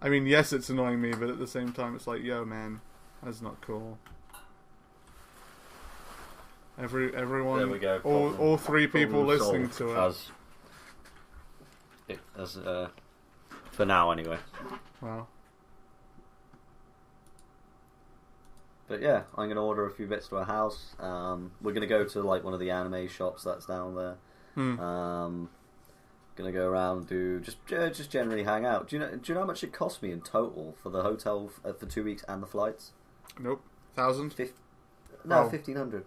I mean, yes, it's annoying me, but at the same time, it's like, yo, man, that's not cool. Everyone. There we go. All three people listening to it. For now, anyway. Wow. But yeah, I'm gonna order a few bits to our house. We're gonna go to like one of the anime shops that's down there. Gonna go around, do just generally hang out. Do you know how much it cost me in total for the hotel for 2 weeks and the flights? Nope. 1,000? No, Oh. 1,500.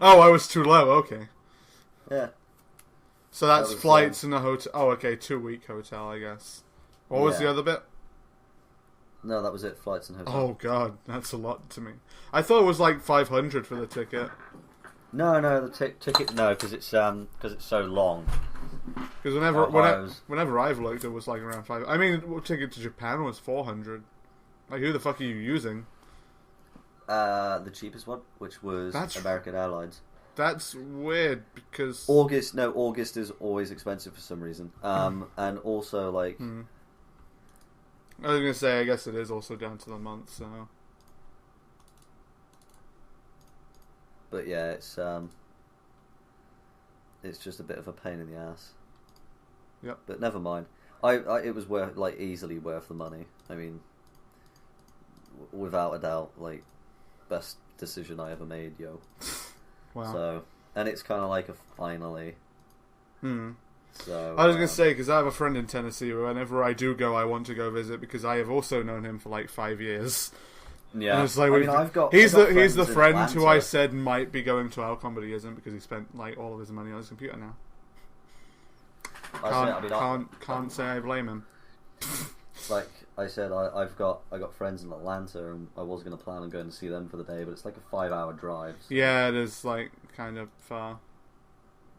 Oh, I was too low. Okay. Yeah. So that's That was, flights and a hotel. Oh, okay, 2-week hotel, I guess. What was the other bit? No, that was it. Flights and hotel. Oh god, that's a lot to me. I thought it was like 500 for the ticket. No, the ticket. No, because it's so long. Because whenever I've looked, it was like around 5. I mean, the ticket to Japan was 400. Like, who the fuck are you using? The cheapest one, which was American Airlines. That's weird because August is always expensive for some reason. And also like. I was gonna say, I guess it is also down to the month, so. But yeah, it's just a bit of a pain in the ass. Yep. But never mind. It was easily worth the money. I mean, without a doubt, like, best decision I ever made, yo. Wow. So, and it's kind of like a finally. So I was going to say, because I have a friend in Tennessee who whenever I do go, I want to go visit because I have also known him for like 5 years. Yeah. And it's like, he's the friend who I said might be going to Alcon, but he isn't because he spent like all of his money on his computer now. Can't say I blame him. Like I said, I got friends in Atlanta, and I was going to plan on going to see them for the day, but it's like a 5-hour drive. So. Yeah, it is like kind of far.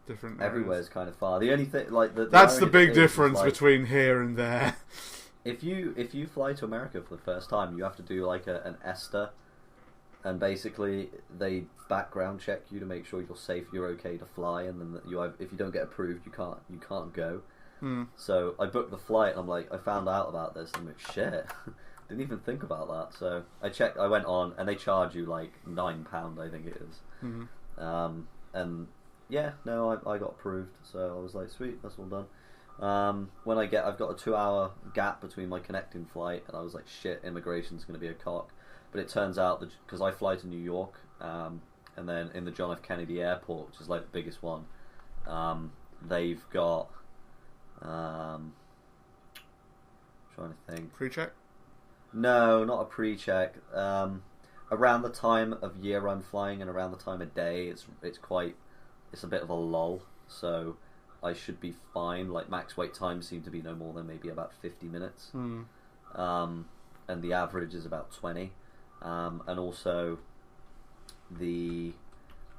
Different. Everywhere's kind of far. The only thing, like that's the big difference between here and there. If you fly to America for the first time, you have to do like an ESTA, and basically they background check you to make sure you're safe, you're okay to fly, and then if you don't get approved, you can't go. So I booked the flight, and I found out about this, and I'm like, shit, didn't even think about that. So I went on, and they charge you like £9, I think it is. And yeah, no, I got approved, so I was like, sweet, that's all done. I've got a 2-hour gap between my connecting flight, and I was like, shit, immigration's going to be a cock. But it turns out that because I fly to New York, and then in the John F. Kennedy Airport, which is like the biggest one, they've got trying to think. Pre-check? No, not a pre-check. Around the time of year I'm flying and around the time of day, it's a bit of a lull, so I should be fine. Like, max wait times seem to be no more than maybe about 50 minutes. And the average is about 20. And also the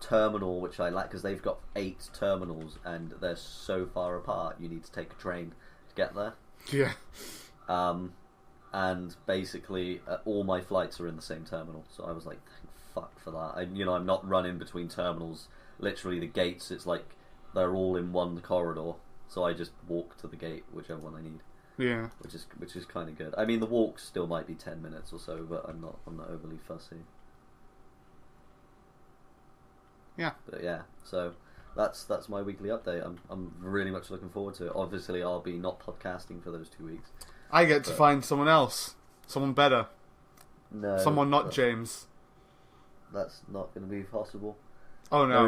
terminal, which I like, because they've got 8 terminals and they're so far apart, you need to take a train to get there. Yeah. And basically all my flights are in the same terminal, so I was like, thank fuck for that. I'm not running between terminals. Literally the gates, it's like they're all in one corridor, so I just walk to the gate, whichever one I need. Yeah. Which is kind of good. I mean, the walk still might be 10 minutes or so, but I'm not overly fussy. Yeah. But yeah, so that's my weekly update. I'm really much looking forward to it. Obviously, I'll be not podcasting for those 2 weeks. I get to find someone else, someone better. No, someone not James. That's not going to be possible. Oh no! There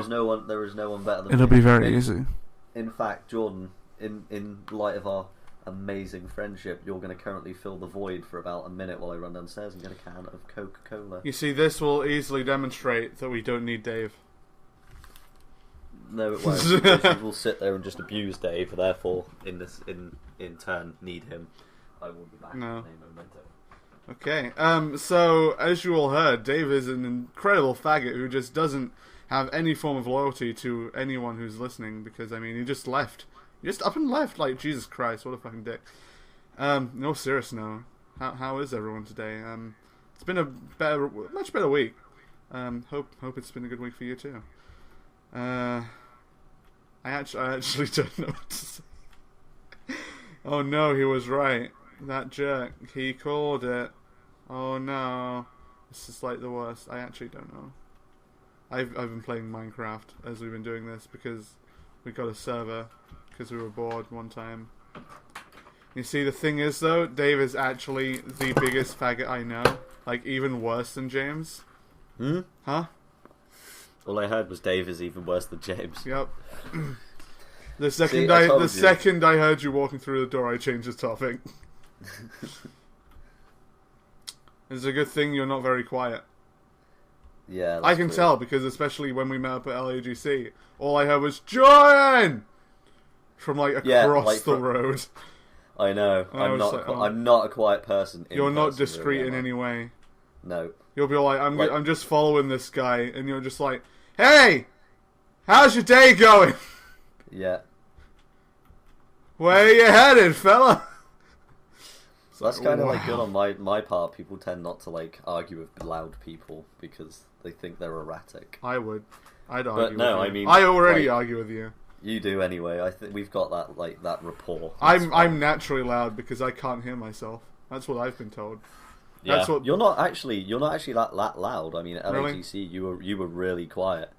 is no one better than It'll me. be very easy. In fact, Jordan, in light of our amazing friendship, you're going to currently fill the void for about a minute while I run downstairs and get a can of Coca-Cola. You see, this will easily demonstrate that we don't need Dave. No, it won't. Because we'll sit there and just abuse Dave. Therefore, in turn, need him. I will be back. No. In a momento. Okay. So as you all heard, Dave is an incredible faggot who just doesn't have any form of loyalty to anyone who's listening, because I mean, he just left. He just up and left. Like, Jesus Christ, what a fucking dick. No, serious no. How is everyone today? It's been a much better week. Hope it's been a good week for you too. I actually don't know what to say. Oh no, he was right. That jerk. He called it. Oh no. This is like the worst. I actually don't know. I've been playing Minecraft as we've been doing this because we got a server because we were bored one time. You see, the thing is though, Dave is actually the biggest faggot I know. Like even worse than James. Huh? All I heard was Dave is even worse than James. Yep. The second I heard you walking through the door, I changed the topic. It's a good thing you're not very quiet. Yeah, I can tell because especially when we met up at LAGC, all I heard was Jordan from like across the road. I know. I'm not a quiet person. You're not discreet in any way. No. You'll be like, I'm just following this guy, and you're just like, hey, how's your day going? Yeah. Where are you headed, fella? So that's kind of like good on my part. People tend not to like argue with loud people because they think they're erratic. I'd argue but with no, you. I mean, I already argue with you. You do anyway. I think we've got that rapport. I'm naturally loud because I can't hear myself. That's what I've been told. Yeah. That's what... You're not actually that loud. I mean, at Really? LAGC, you were really quiet.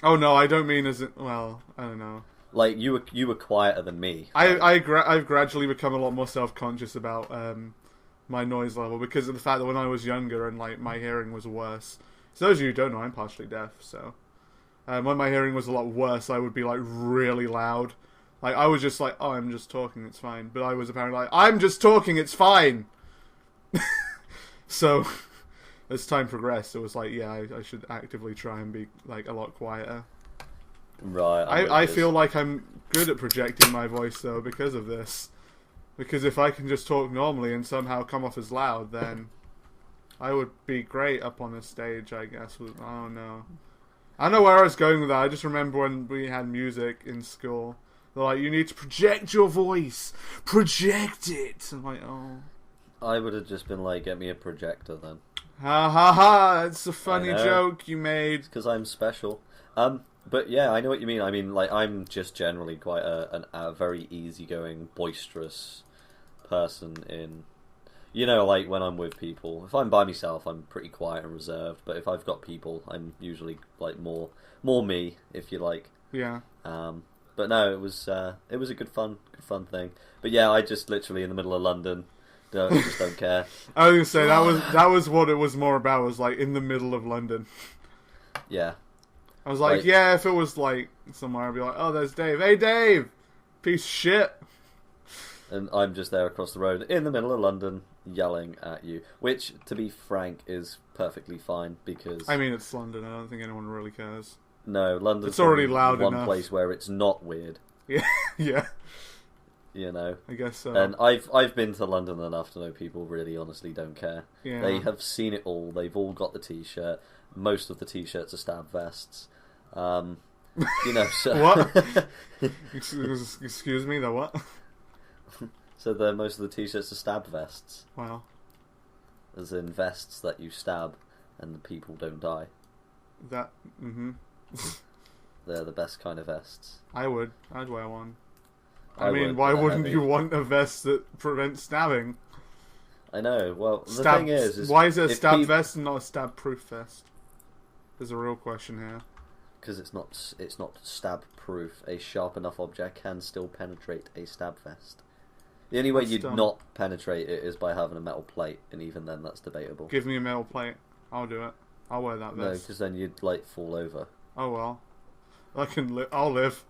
Oh no, I don't mean as in, well, I don't know. Like you were quieter than me. I've gradually become a lot more self-conscious about my noise level because of the fact that when I was younger and like my hearing was worse. So those of you who don't know, I'm partially deaf. So when my hearing was a lot worse, I would be like really loud. Like I was just like, oh, I'm just talking, it's fine. But I was apparently like, I'm just talking, it's fine. So as time progressed, it was like, yeah, I should actively try and be like a lot quieter. Right. I feel like I'm good at projecting my voice though because of this. Because if I can just talk normally and somehow come off as loud, then I would be great up on the stage, I guess. I don't know. I don't know where I was going with that. I just remember when we had music in school. They're like, you need to project your voice. Project it. I'm like, oh. I would have just been like, get me a projector then. Ha ha ha, it's a funny joke you made. Because I'm special. But yeah, I know what you mean. I mean, like, I'm just generally quite a very easygoing, boisterous person in... You know, like, when I'm with people. If I'm by myself, I'm pretty quiet and reserved. But if I've got people, I'm usually, like, more me, if you like. Yeah. But no, it was a good fun thing. But yeah, I just literally in the middle of London... just don't care. I was gonna say that was what it was more about. Was like in the middle of London. Yeah. I was like, yeah, if it was like somewhere, I'd be like, oh, there's Dave. Hey, Dave, piece of shit. And I'm just there across the road in the middle of London, yelling at you. Which, to be frank, is perfectly fine because I mean, it's London. I don't think anyone really cares. No, London's it's already loud one enough. place where it's not weird. Yeah, yeah. You know, I guess so. And I've been to London enough to know people really honestly don't care. Yeah. They have seen it all. They've all got the T-shirt. Most of the T-shirts are stab vests. You know, so what? Excuse me, the what? So most of the T-shirts are stab vests. Wow. As in vests that you stab and the people don't die. That. They're the best kind of vests. I'd wear one. I mean, why wouldn't you want a vest that prevents stabbing? I know. Well, the thing is why is it a stab vest and not a stab-proof vest? There's a real question here. Because it's not stab-proof. A sharp enough object can still penetrate a stab vest. The only way you'd not penetrate it is by having a metal plate, and even then, that's debatable. Give me a metal plate. I'll do it. I'll wear that vest. No, because then you'd like fall over. Oh well, I'll live.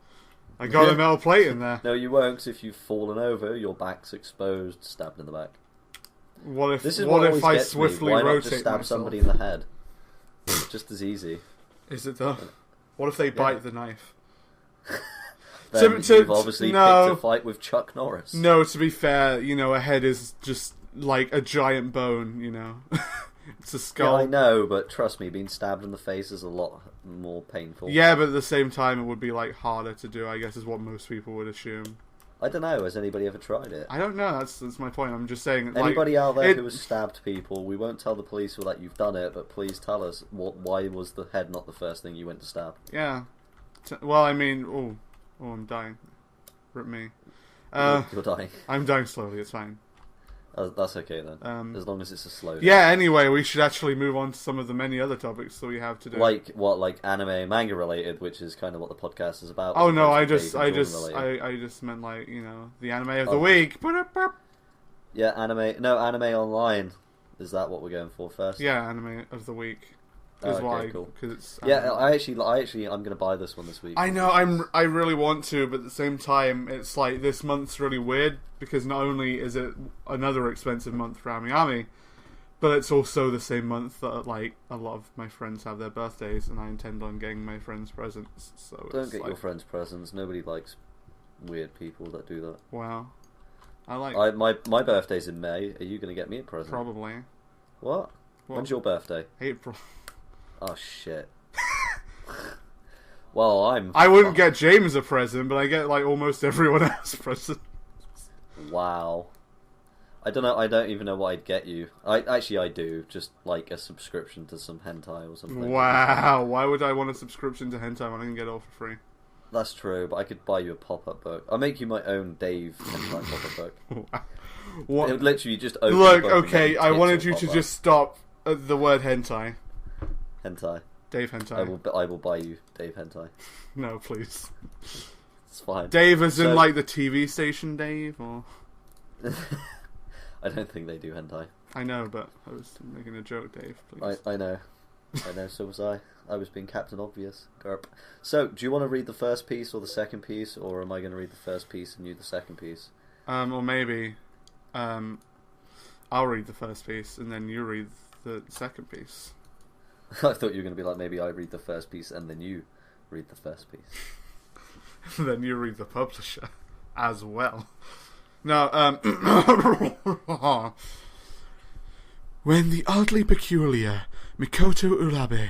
I got a metal plate in there. No, you won't, because if you've fallen over, your back's exposed, stabbed in the back. What if I swiftly rotate Why not just stab myself? somebody in the head? It's just as easy. Is it though? What if they bite the knife? Then you've obviously picked a fight with Chuck Norris. No, to be fair, you know, a head is just like a giant bone, you know. It's a skull. Yeah, I know, but trust me, being stabbed in the face is a lot more painful. Yeah, but at the same time, it would be like harder to do, I guess, is what most people would assume. I don't know. Has anybody ever tried it? I don't know. That's my point. I'm just saying. Anybody out there who has stabbed people, we won't tell the police that you've done it, but please tell us why was the head not the first thing you went to stab? Yeah. Well, I mean, oh, I'm dying. Rip me. You're dying. I'm dying slowly. It's fine. That's okay then. As long as it's a slow down. Yeah, anyway, we should actually move on to some of the many other topics that we have today. Like what? Like anime, manga related, which is kind of what the podcast is about. Oh no, I just meant like, the anime of the week. Yeah, anime. No, anime online. Is that what we're going for first? Yeah, anime of the week. Is why, cool. Cause it's, yeah, I'm going to buy this one this week. I know, I really want to, but at the same time, it's like this month's really weird because not only is it another expensive month for Ami, but it's also the same month that like a lot of my friends have their birthdays, and I intend on getting my friends presents. So don't get your friends presents. Nobody likes weird people that do that. Wow, my birthday's in May. Are you going to get me a present? Probably. What? When's your birthday? April. Oh shit. Well, I wouldn't get James a present, but I get like almost everyone else presents. Wow. I don't know. I don't even know what I'd get you. I do. Just like a subscription to some hentai or something. Wow. Why would I want a subscription to hentai when I can get it all for free? That's true, but I could buy you a pop-up book. I'll make you my own Dave hentai pop-up book. Wow. What? It would literally just open. Look, okay. I wanted you to just stop at the word hentai. Hentai. Dave hentai. I will buy you Dave hentai. No, please. It's fine. Dave as in like the TV station Dave, or? I don't think they do hentai. I know, but I was making a joke, Dave. Please. I know. So was I. I was being Captain Obvious. Garp. So, do you want to read the first piece or the second piece, or am I going to read the first piece and you the second piece? Or maybe, I'll read the first piece and then you read the second piece. I thought you were going to be like, maybe I read the first piece and then you read the first piece. Then you read the publisher as well. Now, when the oddly peculiar Mikoto Urabe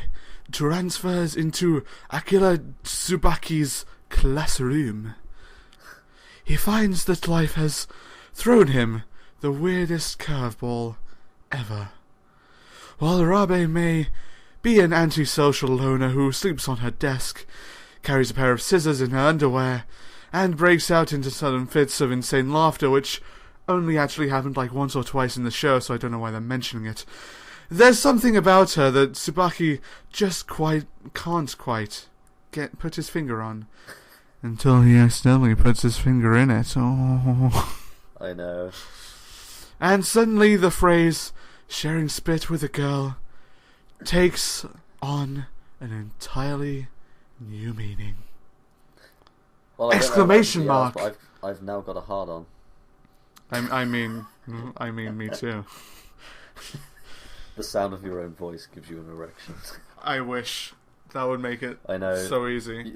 transfers into Akira Tsubaki's classroom, he finds that life has thrown him the weirdest curveball ever. While Urabe may be an antisocial loner who sleeps on her desk, carries a pair of scissors in her underwear, and breaks out into sudden fits of insane laughter, which only actually happened like once or twice in the show, so I don't know why they're mentioning it. There's something about her that Tsubaki just can't quite put his finger on. Until he accidentally puts his finger in it. Oh. I know. And suddenly the phrase, sharing spit with a girl, takes on an entirely new meaning. Well, exclamation mark! Else, I've now got a hard on. I mean, me too. The sound of your own voice gives you an erection. I wish that would make it. I know. So easy.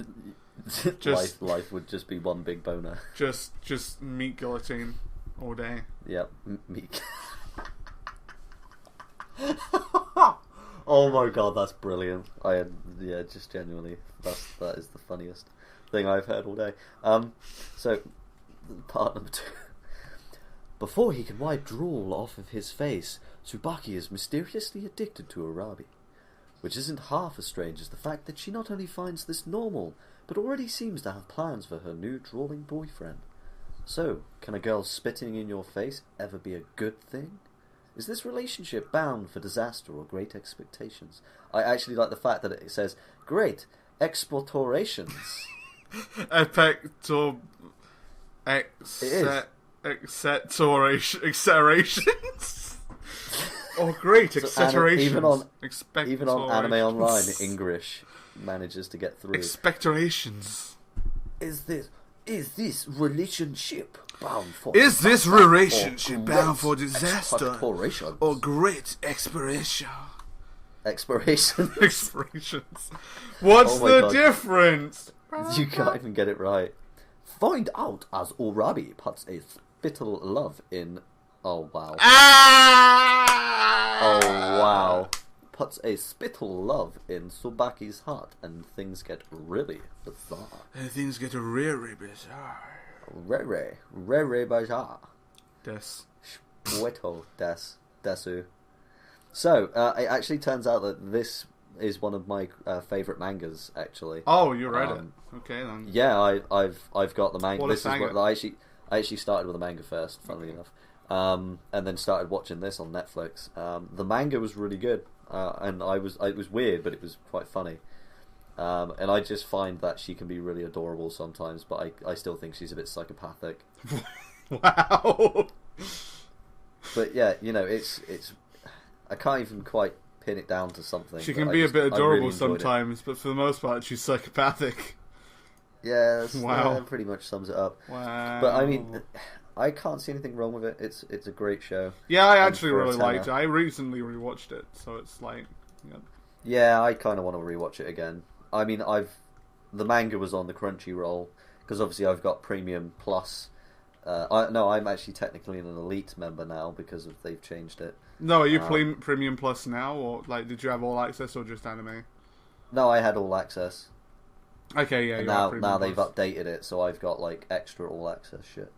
Life would just be one big boner. Just meat guillotine all day. Yep, meat. Oh my god, that's brilliant. Just genuinely, that is the funniest thing I've heard all day. So, part number 2. Before he can wipe drool off of his face, Tsubaki is mysteriously addicted to Arabi, which isn't half as strange as the fact that she not only finds this normal, but already seems to have plans for her new drawling boyfriend. So, can a girl spitting in your face ever be a good thing? Is this relationship bound for disaster or great expectations? I actually like the fact that it says, great explorations. Accelerations. Oh, great, accelerations. Even on Anime Online, English manages to get through. Expectorations. Is this relationship bound for disaster or great exploration? Explorations. What's the difference? You can't even get it right. Find out as Urabi puts a spittle love in. Oh wow. Oh wow. Puts a spittle love in Tsubaki's heart, and things get really bizarre. Very bizarre. Spueto desu. So, it actually turns out that this is one of my favourite mangas, actually. Oh, you read it? Okay, then. Yeah, I've got the manga. What this a is what I actually started with the manga first, funnily enough. and then started watching this on Netflix. The manga was really good, and it was weird, but it was quite funny. And I just find that she can be really adorable sometimes, but I still think she's a bit psychopathic. Wow. But yeah, it's I can't even quite pin it down to something. She can be a bit adorable sometimes, but for the most part, she's psychopathic. Yeah, wow. That pretty much sums it up. Wow. But I mean, I can't see anything wrong with it. It's a great show. Yeah, I actually really liked it. I recently rewatched it, so it's like... Yeah, I kind of want to rewatch it again. I mean, the manga was on the Crunchyroll, because obviously I've got Premium Plus. I'm actually technically an Elite member now, because they've changed it. No, are you Premium Plus now, or like did you have All Access or just anime? No, I had All Access. Okay, yeah. And now they've updated it, so I've got like extra All Access shit.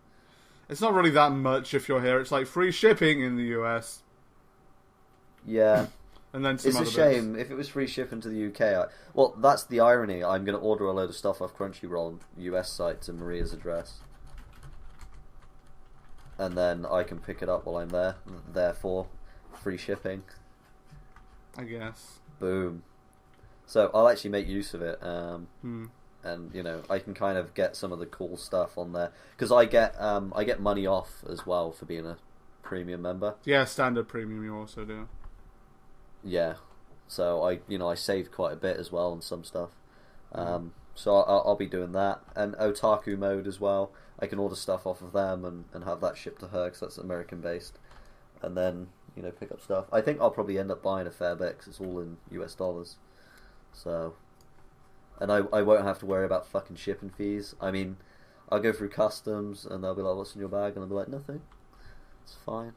It's not really that much if you're here. It's like free shipping in the US. Yeah. And then it's a shame if it was free shipping to the UK. Well, that's the irony. I'm going to order a load of stuff off Crunchyroll US site to Maria's address, and then I can pick it up while I'm there. Therefore, free shipping. I guess. Boom. So I'll actually make use of it, and I can kind of get some of the cool stuff on there because I get money off as well for being a premium member. Yeah, standard premium you also do. Yeah, so I saved quite a bit as well on some stuff. So I'll be doing that, and Otaku Mode as well. I can order stuff off of them and have that shipped to her because that's American based, and then pick up stuff. I think I'll probably end up buying a fair bit because it's all in US dollars. So, and I won't have to worry about fucking shipping fees. I mean, I'll go through customs and they'll be like, "What's in your bag?" and I'll be like, "Nothing. It's fine."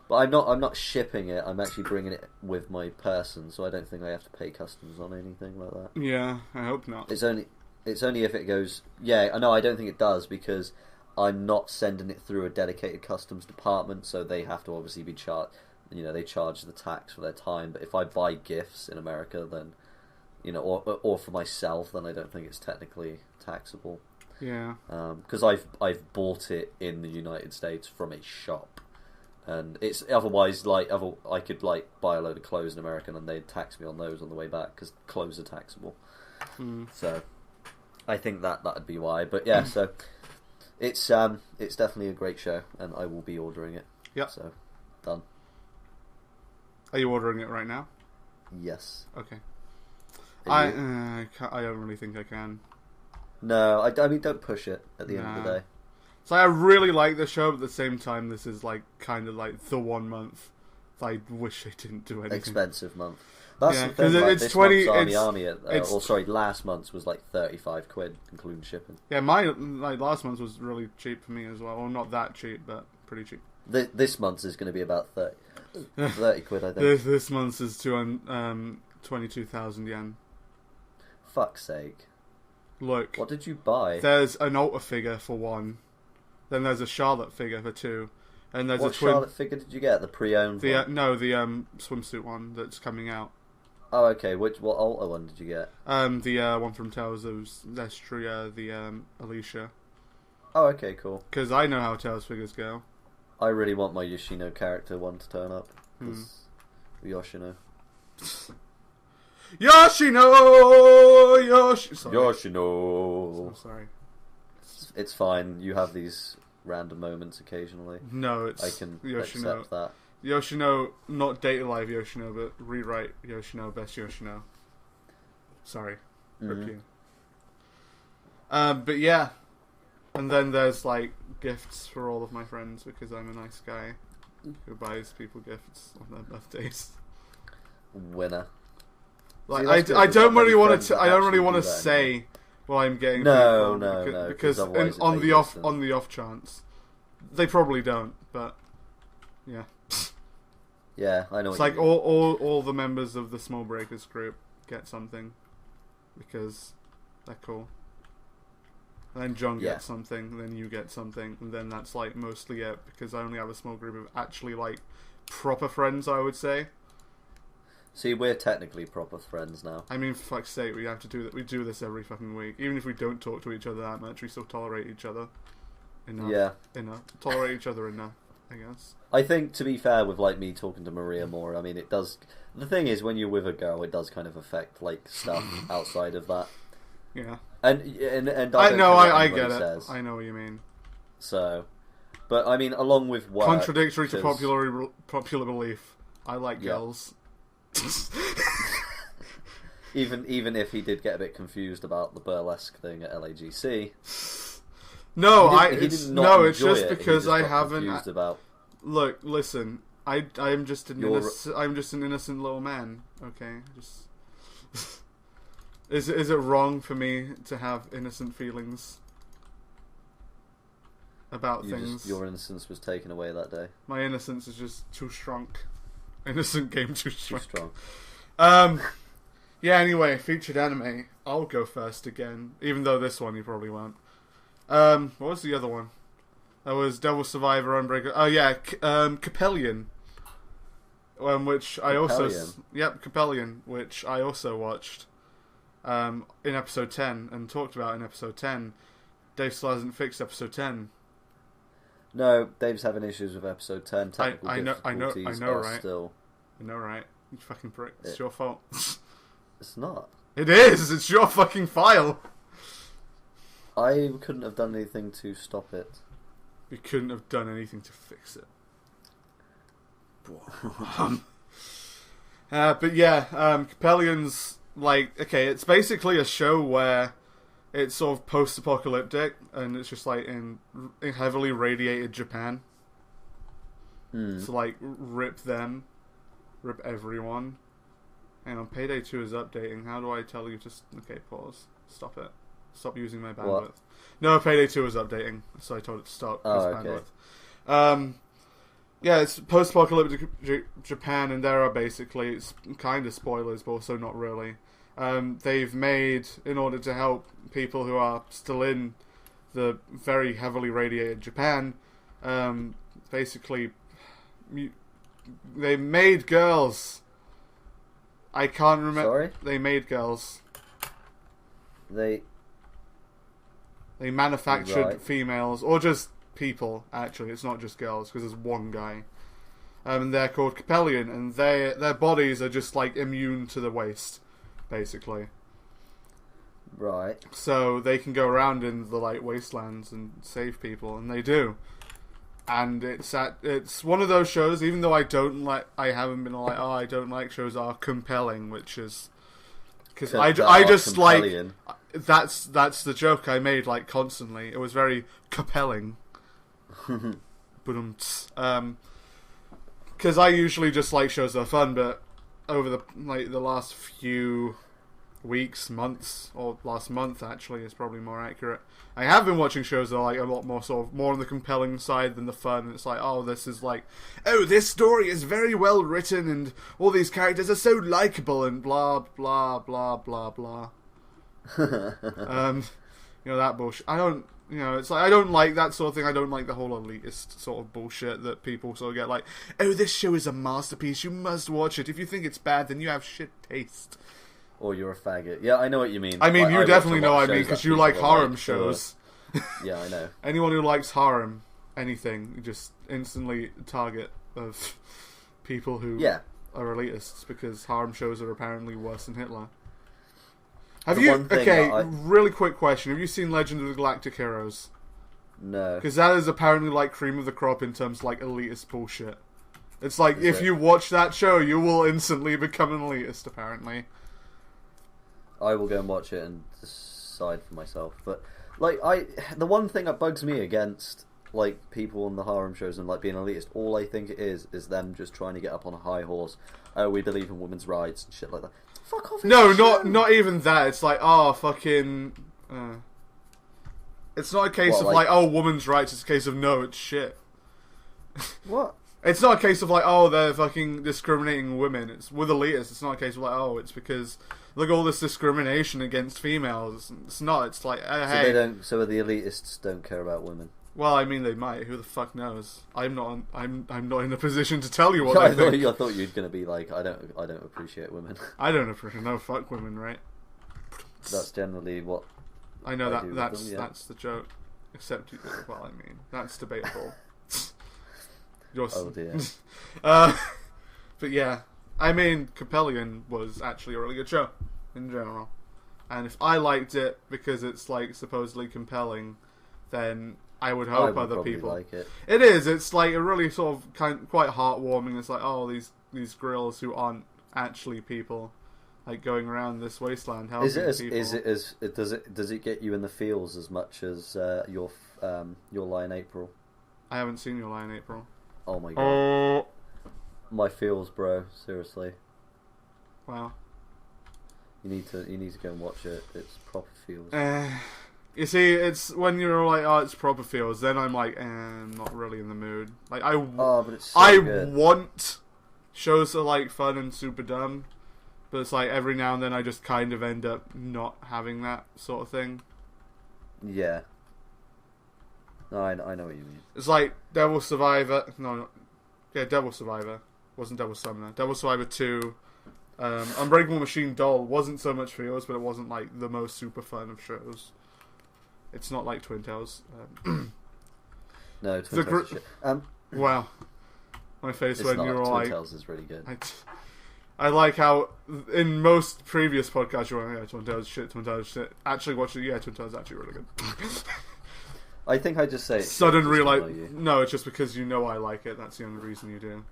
But I'm not shipping it. I'm actually bringing it with my person, so I don't think I have to pay customs on anything like that. Yeah, I hope not. It's only if it goes. Yeah, no, I don't think it does because I'm not sending it through a dedicated customs department, so they have to obviously be charged. They charge the tax for their time. But if I buy gifts in America, then or for myself, then I don't think it's technically taxable. Yeah. Because I've bought it in the United States from a shop. And it's otherwise I could buy a load of clothes in America and they'd tax me on those on the way back because clothes are taxable. So I think that'd be why. But yeah, so it's definitely a great show and I will be ordering it. Yeah. So done. Are you ordering it right now? Yes. Okay. I don't really think I can. No, I mean don't push it at the end of the day. So I really like the show, but at the same time, this is kind of the 1 month. I wish I didn't do anything. Expensive month. That's the thing. Because it's this 20. Month's last month's was £35, including shipping. Yeah, my last month was really cheap for me as well. Well, not that cheap, but pretty cheap. This month's is going to be about 30 quid, I think. This month's is 22,000 yen. Fuck's sake! Look, what did you buy? There's an Alta figure for 1. Then there's a Charlotte figure for 2, and there's what a twin. Charlotte figure did you get? The pre-owned one? No, the swimsuit one that's coming out. Oh, okay. What Ulta one did you get? The one from Tales of Zestria, the Alicia. Oh, okay, cool. Because I know how Tales figures go. I really want my Yoshino character one to turn up. Yoshino. Yoshino. So sorry. It's fine. You have these random moments occasionally. No, it's I can Yoshino. accept that. Yoshino, not Data Live Yoshino, but rewrite Yoshino, best Yoshino. Sorry, rip you. But yeah, and then there's gifts for all of my friends because I'm a nice guy who buys people gifts on their birthdays. Winner. I don't really want to say what I'm getting. No. Because on the off chance, they probably don't. But yeah. Yeah, I know. It's all the members of the Small Breakers group get something because they're cool. And then John gets something, and then you get something, and then that's mostly it because I only have a small group of actually proper friends, I would say. See, we're technically proper friends now. I mean, for fuck's sake, we have to do that. We do this every fucking week. Even if we don't talk to each other that much, we still tolerate each other. enough. Yeah. Enough. Tolerate each other enough, I guess. I think, to be fair, with like me talking to Maria more, I mean, it does. The thing is, when you're with a girl, it does kind of affect like stuff outside of that. Yeah. And I don't know. care what I anybody get it. says. I know what you mean. So, but I mean, along with work, Contradictory to 'cause- popular belief, I like Yeah. girls. even if he did get a bit confused about the burlesque thing at LAGC. No, he did not it's enjoy just it. He because just I got haven't. confused about. Look, listen. I'm just an You're- I'm just an innocent little man. Okay, just. Is it wrong for me to have innocent feelings about things? Your innocence was taken away that day. My innocence is just too strong. Innocent game too Too strong. strong. Yeah, anyway, featured anime. I'll go first again, even though this one you probably won't. What was the other one? That was Devil Survivor, Unbreaker. Oh yeah, Capellion. Which I also... Yep, Capellion, which I also watched in episode 10 and talked about in episode 10. Dave still hasn't fixed episode 10. No, Dave's having issues with episode 10. Technical I know, difficulties are right? Still... I know, right? You fucking prick. It's your fault. It's not. It is! It's your fucking file! I couldn't have done anything to stop it. You couldn't have done anything to fix it. But yeah, Capellion's like, okay, it's basically a show where it's sort of post-apocalyptic and it's just like in heavily radiated Japan. So like, rip everyone. Hang on, Payday 2 is updating. How do I tell you to... Okay, pause. Stop it. Stop using my bandwidth. What? No, Payday 2 is updating, so I told it to stop. Okay. Bandwidth. Yeah, it's post-apocalyptic Japan, and there are basically... It's kind of spoilers, but also not really. They've made, in order to help people who are still in the very heavily radiated Japan, basically... They made girls... I can't remember. Sorry? They made girls. They manufactured Right. females, or just people, actually. It's not just girls, because there's one guy. And they're called Capellion, and their bodies are just, like, immune to the waste, basically. Right. So they can go around in the, like, wastelands and save people, and they do. And it's one of those shows, even though I haven't been like, oh, I don't like shows are compelling, which is... Because I just compelling. like... That's the joke I made, like, constantly. It was very compelling. Because I usually just like shows that are fun, but over the last few weeks, months, or last month actually is probably more accurate, I have been watching shows that are like a lot more sort of more on the compelling side than the fun. It's like, oh, this is like, oh, this story is very well written and all these characters are so likable and blah blah blah blah blah. That bullshit. It's like I don't like that sort of thing. I don't like the whole elitist sort of bullshit that people sort of get like, oh, this show is a masterpiece, you must watch it. If you think it's bad, then you have shit taste. Or you're a faggot. Yeah, I know what you mean. I mean, Like, you watch definitely a know lot what of I mean, shows because that you like people harem like, shows. Yeah, I know. Anyone who likes harem, anything, you just instantly target of people who Yeah. are elitists, because harem shows are apparently worse than Hitler. Have The you... one thing Okay, that really quick question. Have you seen Legend of the Galactic Heroes? No. Because that is apparently like cream of the crop in terms of like elitist bullshit. It's like, Is if it? you watch that show, you will instantly become an elitist, apparently. I will go and watch it and decide for myself. But like, the one thing that bugs me against like people on the harem shows and like being elitist, all I think it is them just trying to get up on a high horse. Oh, we believe in women's rights and shit like that. Fuck off. No, it's a show. not even that. It's like, oh, fucking... It's not a case What, of like- like, oh, women's rights. It's a case of, no, it's shit. What? It's not a case of like, oh, they're fucking discriminating women. It's with elitists. It's not a case of like, oh, it's because look at all this discrimination against females. It's not. It's like, So hey. they don't. So the elitists don't care about women. Well, I mean, they might. Who the fuck knows? I'm not in a position to tell you what I they think. thought you'd gonna be like, I don't appreciate women. I don't appreciate no fuck women, right? That's generally what I know I do with that's them, yeah. that's the joke. Except, well, I mean, that's debatable. Oh dear. But yeah, I mean, Capellion was actually a really good show in general, and if I liked it because it's like supposedly compelling, then I would hope other people like it. It is. It's like a really sort of quite heartwarming. It's like, oh, these girls who aren't actually people, like going around this wasteland helping people. Does it get you in the feels as much as your Lie in April? I haven't seen Your Lie in April. Oh my god. My feels, bro. Seriously. Wow. You need to go and watch it. It's proper feels. You see, it's when you're like, oh, it's proper feels. Then I'm like, I'm not really in the mood. Like but it's so good. Want shows that are like fun and super dumb, but it's like every now and then I just kind of end up not having that sort of thing. Yeah. No, I know what you mean. It's like Devil Survivor. Devil Survivor. Wasn't Devil Summoner. Devil Survivor 2. Unbreakable Machine Doll wasn't so much feels, but it wasn't like the most super fun of shows. It's not like Twin Tales. No, Twin Tales is shit. Wow. My face when you were Twin like... Tales is really good. I like how in most previous podcasts you were like, yeah, Twin Tales shit, Twin Tales shit. Actually watch it, yeah, Twin Tales is actually really good. I think I just say it. Sudden realize... No, it's just because you know I like it. That's the only reason you do.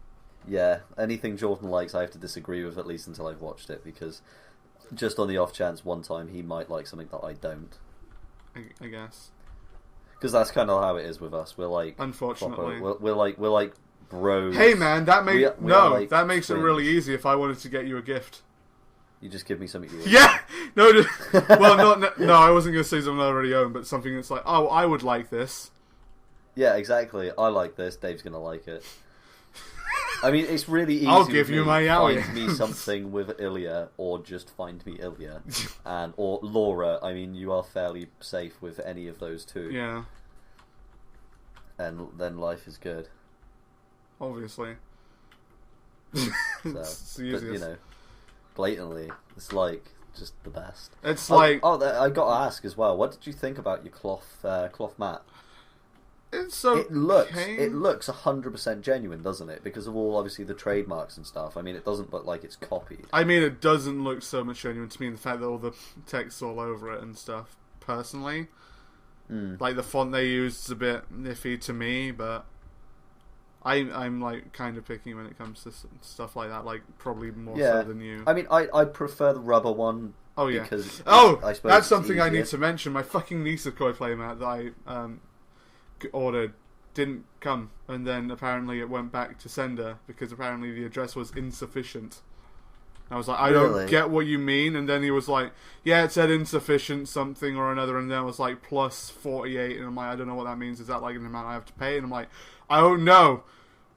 Yeah, anything Jordan likes I have to disagree with at least until I've watched it, because just on the off chance one time he might like something that I don't. I guess. Because that's kind of how it is with us. We're like... Unfortunately. We're like bros. Hey man, that makes... like that makes twins. it really easy if I wanted to get you a gift. You just give me something you Yeah! No, no, I wasn't going to say something I already own, but something that's like, oh, I would like this. Yeah, exactly. I like this. Dave's going to like it. I mean, it's really easy. I'll give you my yaoi. Find me something with Ilya, or just find me Ilya, or Laura. I mean, you are fairly safe with any of those two. Yeah. And then life is good. Obviously. So, it's the easiest. But, you know, blatantly, it's like just the best. It's like... I got to ask as well. What did you think about your cloth mat? It's so... It looks 100% genuine, doesn't it? Because of all, obviously, the trademarks and stuff. I mean, it doesn't look like it's copied. I mean, it doesn't look so much genuine to me, the fact that all the text's all over it and stuff, personally. Like, the font they used is a bit iffy to me, but I'm like, kind of picky when it comes to stuff like that, like, probably more so than you. I mean, I prefer the rubber one. Oh, yeah. Because I suppose that's something I need to mention. My fucking Nisekoi playmat that I ordered didn't come, and then apparently it went back to sender because apparently the address was insufficient. I was like, I don't get what you mean, and then he was like, yeah, it said insufficient something or another, and then it was like plus 48, and I'm like, I don't know what that means. Is that like an amount I have to pay? And I'm like, I don't know,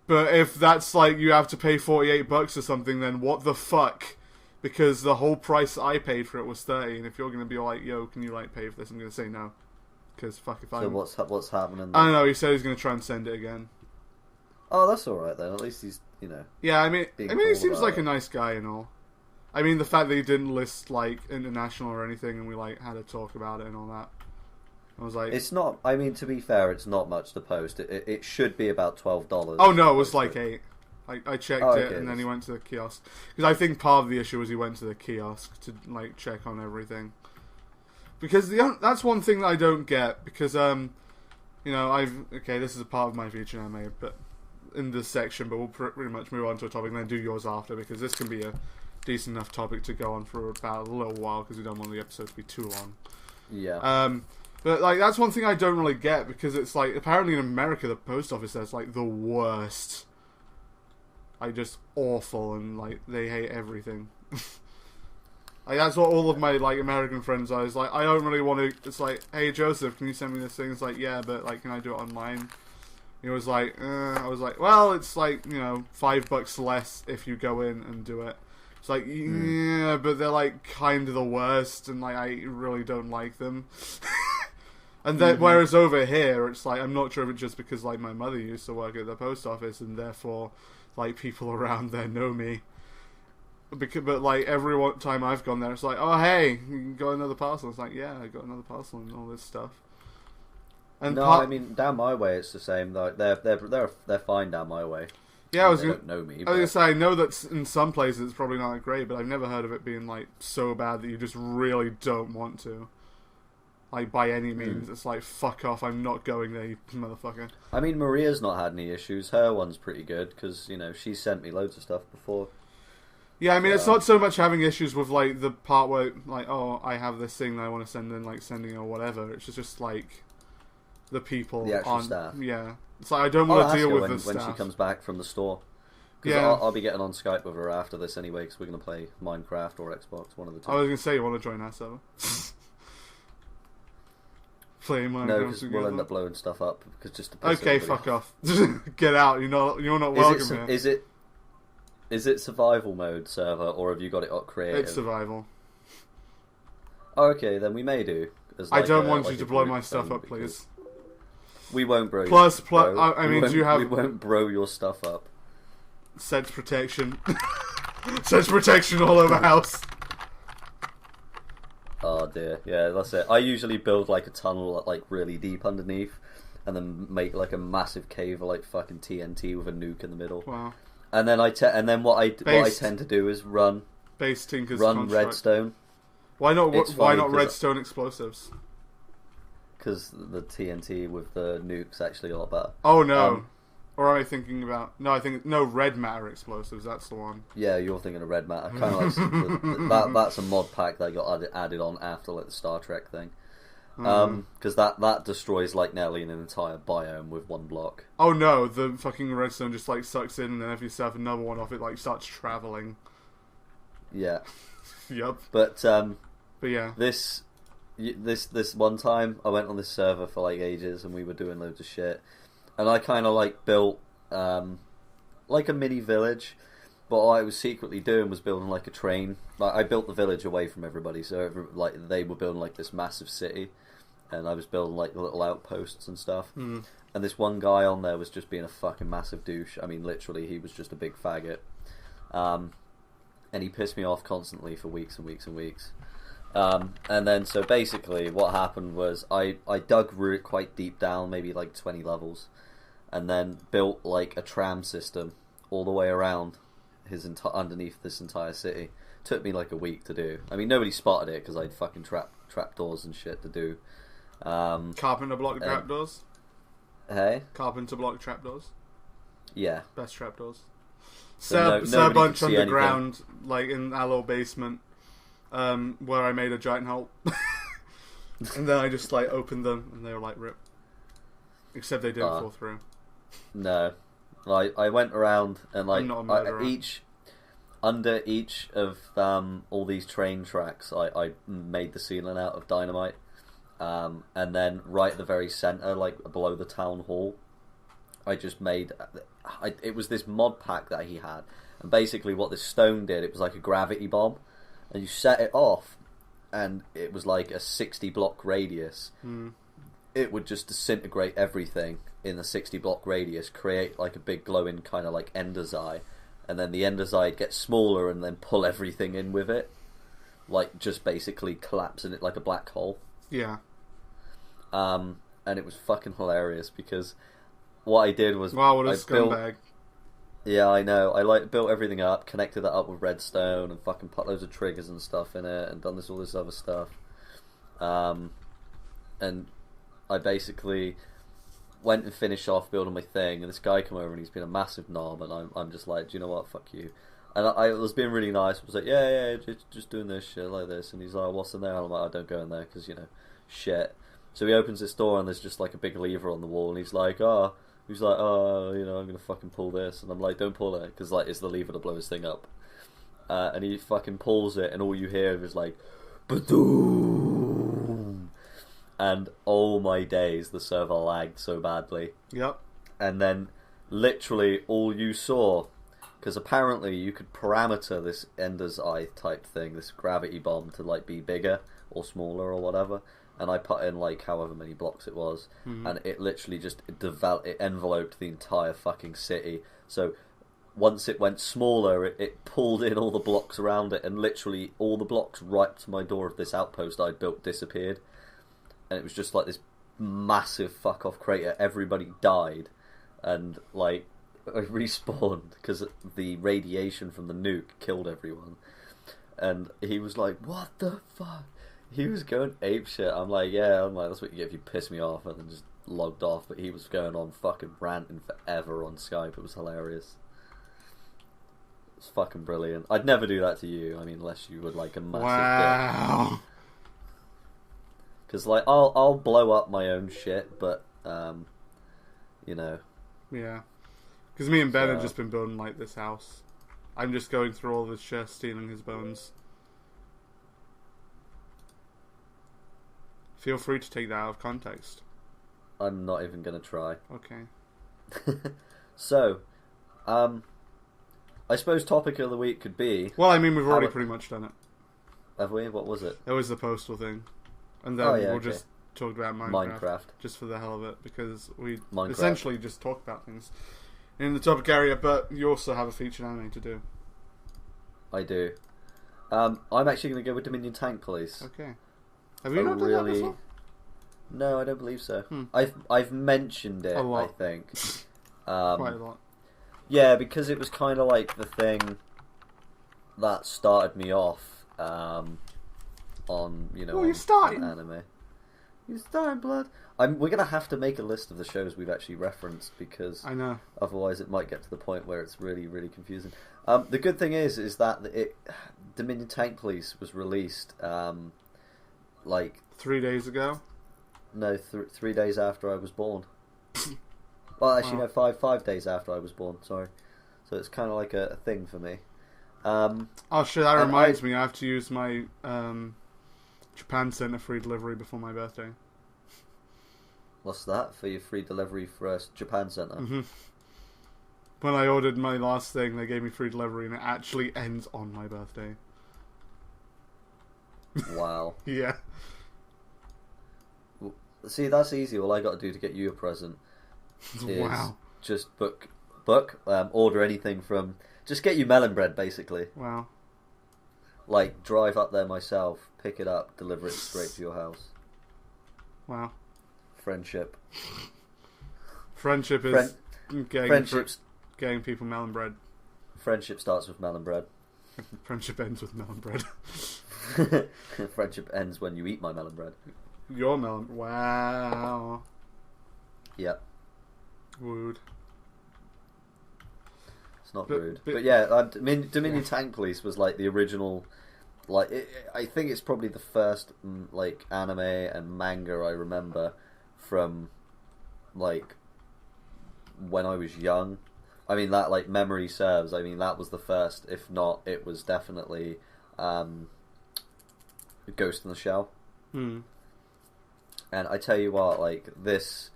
but if that's like you have to pay $48 or something, then what the fuck? Because the whole price I paid for it was 30, and if you're gonna be like, yo, can you like pay for this? I'm gonna say no. Because fuck if I... So what's happening then? I don't know, he said he's going to try and send it again. Oh, that's alright then. At least he's, you know... Yeah, I mean he seems like a nice guy and all. I mean, the fact that he didn't list, like, international or anything, and we, like, had a talk about it and all that. I was like... It's not... I mean, to be fair, it's not much to post. It should be about $12. Oh, no, it was like $8. I checked it, and then he went to the kiosk. Because I think part of the issue was he went to the kiosk to, like, check on everything. Because that's one thing that I don't get, because, you know, this is a part of my feature anime, but in this section, but we'll pretty much move on to a topic and then do yours after, because this can be a decent enough topic to go on for about a little while, because we don't want the episode to be too long. Yeah. But, like, that's one thing I don't really get, because it's, like, apparently in America, the post office is, like, the worst. Like, just awful, and, like, they hate everything. Like, that's what all of my, like, American friends are. It's like, I don't really want to... It's like, hey, Joseph, can you send me this thing? It's like, yeah, but, like, can I do it online? He was like, I was like, well, it's, like, you know, $5 less if you go in and do it. It's like, yeah, but they're, like, kind of the worst, and, like, I really don't like them. And then, whereas over here, it's like, I'm not sure if it's just because, like, my mother used to work at the post office, and therefore, like, people around there know me. But like every time I've gone there, it's like, oh hey, you got another parcel. It's like, yeah, I got another parcel and all this stuff. And no, I mean down my way it's the same. Like they're fine down my way. Yeah, They don't know me. I was gonna say I know that in some places it's probably not that great, but I've never heard of it being like so bad that you just really don't want to. Like by any means, it's like fuck off. I'm not going there, you motherfucker. I mean, Maria's not had any issues. Her one's pretty good because she sent me loads of stuff before. Yeah, I mean, it's not so much having issues with like the part where like, oh, I have this thing that I want to send in, like sending or whatever. It's just like the people, the actual staff. Yeah, it's like I don't want to deal with the when staff she comes back from the store. Because yeah, I'll be getting on Skype with her after this anyway. Because we're gonna play Minecraft or Xbox, one of the two. I was gonna say you want to join our server. Play Minecraft. No, because we'll end up blowing stuff up. Because just to piss okay, fuck off. Get out. You're not welcome here. Is it survival mode server, or have you got it up creative? It's survival. Oh, okay, then we may do. I don't want you to blow my stuff up, please. We won't bro. Plus, I mean, do you have? We won't bro your stuff up. Sedge protection. Sedge protection all over house. Oh dear, yeah, that's it. I usually build like a tunnel like really deep underneath, and then make like a massive cave of like fucking TNT with a nuke in the middle. Wow. And then what I tend to do is run Tinker's redstone. Why not? Why not redstone explosives? Because the TNT with the nukes actually a lot better. Oh no. Or am I thinking about... No, I think... No, red matter explosives, that's the one. Yeah, you're thinking of red matter. Kind of like... that's a mod pack that got added on after like the Star Trek thing. Because that destroys like nearly an entire biome with one block. Oh no, the fucking redstone just like sucks in, and then if you set another one off, it like starts travelling. Yeah. Yup. But yeah. This one time, I went on this server for like ages, and we were doing loads of shit. And I kind of like built like a mini village, but all I was secretly doing was building like a train. Like I built the village away from everybody, so they were building like this massive city, and I was building like little outposts and stuff. And this one guy on there was just being a fucking massive douche. I mean, literally, he was just a big faggot, and he pissed me off constantly for weeks and weeks and weeks. And then so basically, what happened was I dug quite deep down, maybe like 20 levels. And then built like a tram system all the way around underneath this entire city. Took me like a week to do. I mean, nobody spotted it because I'd fucking trapdoors and shit to do. Carpenter block trapdoors. Hey, carpenter block trapdoors. Yeah, best trapdoors. So a bunch underground, like in our little basement, where I made a giant hole, and then I just like opened them, and they were like rip. Except they didn't fall through. No, I went around and like under each of all these train tracks, I made the ceiling out of dynamite, and then right at the very center, like below the town hall, I just made. It was this mod pack that he had, and basically what this stone did, it was like a gravity bomb, and you set it off, and it was like a 60 block radius. It would just disintegrate everything in a 60 block radius, create like a big glowing kind of like ender's eye, and then the ender's eye would get smaller and then pull everything in with it, like just basically collapsing it like a black hole. Yeah. And it was fucking hilarious because what I did was wow, what a scumbag. Yeah, I know. I built everything up, connected that up with redstone, and fucking put loads of triggers and stuff in it, and done all this other stuff. And I basically went and finished off building my thing, and this guy came over and he's been a massive knob, and I'm just like, do you know what, fuck you. And I was being really nice. I was like, yeah, just doing this shit like this. And he's like, what's in there? And I'm like, I don't go in there because, shit. So he opens this door and there's just like a big lever on the wall, and he's like, I'm gonna fucking pull this. And I'm like, don't pull it, because like it's the lever to blow his thing up. And he fucking pulls it, and all you hear is like, ba-doom. And oh my days, the server lagged so badly. Yep. And then literally all you saw, because apparently you could parameter this Ender's Eye type thing, this gravity bomb, to like be bigger or smaller or whatever. And I put in like however many blocks it was, and it literally just it enveloped the entire fucking city. So once it went smaller, it pulled in all the blocks around it, and literally all the blocks right to my door of this outpost I'd built disappeared. And it was just like this massive fuck off crater. Everybody died, and like I respawned because the radiation from the nuke killed everyone. And he was like, "What the fuck?" He was going apeshit. I'm like, that's what you get if you piss me off, and then just logged off. But he was going on fucking ranting forever on Skype. It was hilarious. It was fucking brilliant. I'd never do that to you. I mean, unless you would like a massive dick. Because like I'll blow up my own shit, but you know. Yeah. Because me and Ben have just been building like this house. I'm just going through all this shit, stealing his bones. Feel free to take that out of context. I'm not even gonna try. Okay. So, I suppose topic of the week could be... Well, I mean, we've already pretty much done it. Have we? What was it? It was the postal thing. And then we'll just talk about Minecraft. Just for the hell of it, because we Minecraft. essentially just talk about things in the topic area, but you also have a featured anime to do. I do. I'm actually going to go with Dominion Tank Police. Okay. Have you not done that before? No, I don't believe so. I've mentioned it, I think. Quite a lot. Yeah, because it was kind of like the thing that started me off on, you're starting. Anime. You're starting, blood. We're going to have to make a list of the shows we've actually referenced, because I know. Otherwise it might get to the point where it's really, really confusing. The good thing is that Dominion Tank Police was released like 3 days ago. No, 3 days after I was born. Well, actually, no, 5 days after I was born. Sorry, so it's kind of like a thing for me. Oh shit! That reminds me. I have to use my Japan Center free delivery before my birthday. What's that for your free delivery for a Japan Center? Mm-hmm. When I ordered my last thing, they gave me free delivery, and it actually ends on my birthday. Wow. Yeah. See, that's easy. All I got to do to get you a present is just book, order anything from. Just get you melon bread, basically. Wow. Like, drive up there myself, pick it up, deliver it straight to your house. Wow. Friendship. Friendship is getting people melon bread. Friendship starts with melon bread. Friendship ends with melon bread. Friendship ends when you eat my melon bread. Your melon... Wow. Yep. Rude. It's not rude. But yeah, Dominion Tank Police was like the original... I think it's probably the first like anime and manga I remember from like when I was young. I mean, that like memory serves. I mean, that was the first. If not, it was definitely Ghost in the Shell. Hmm. And I tell you what, like this,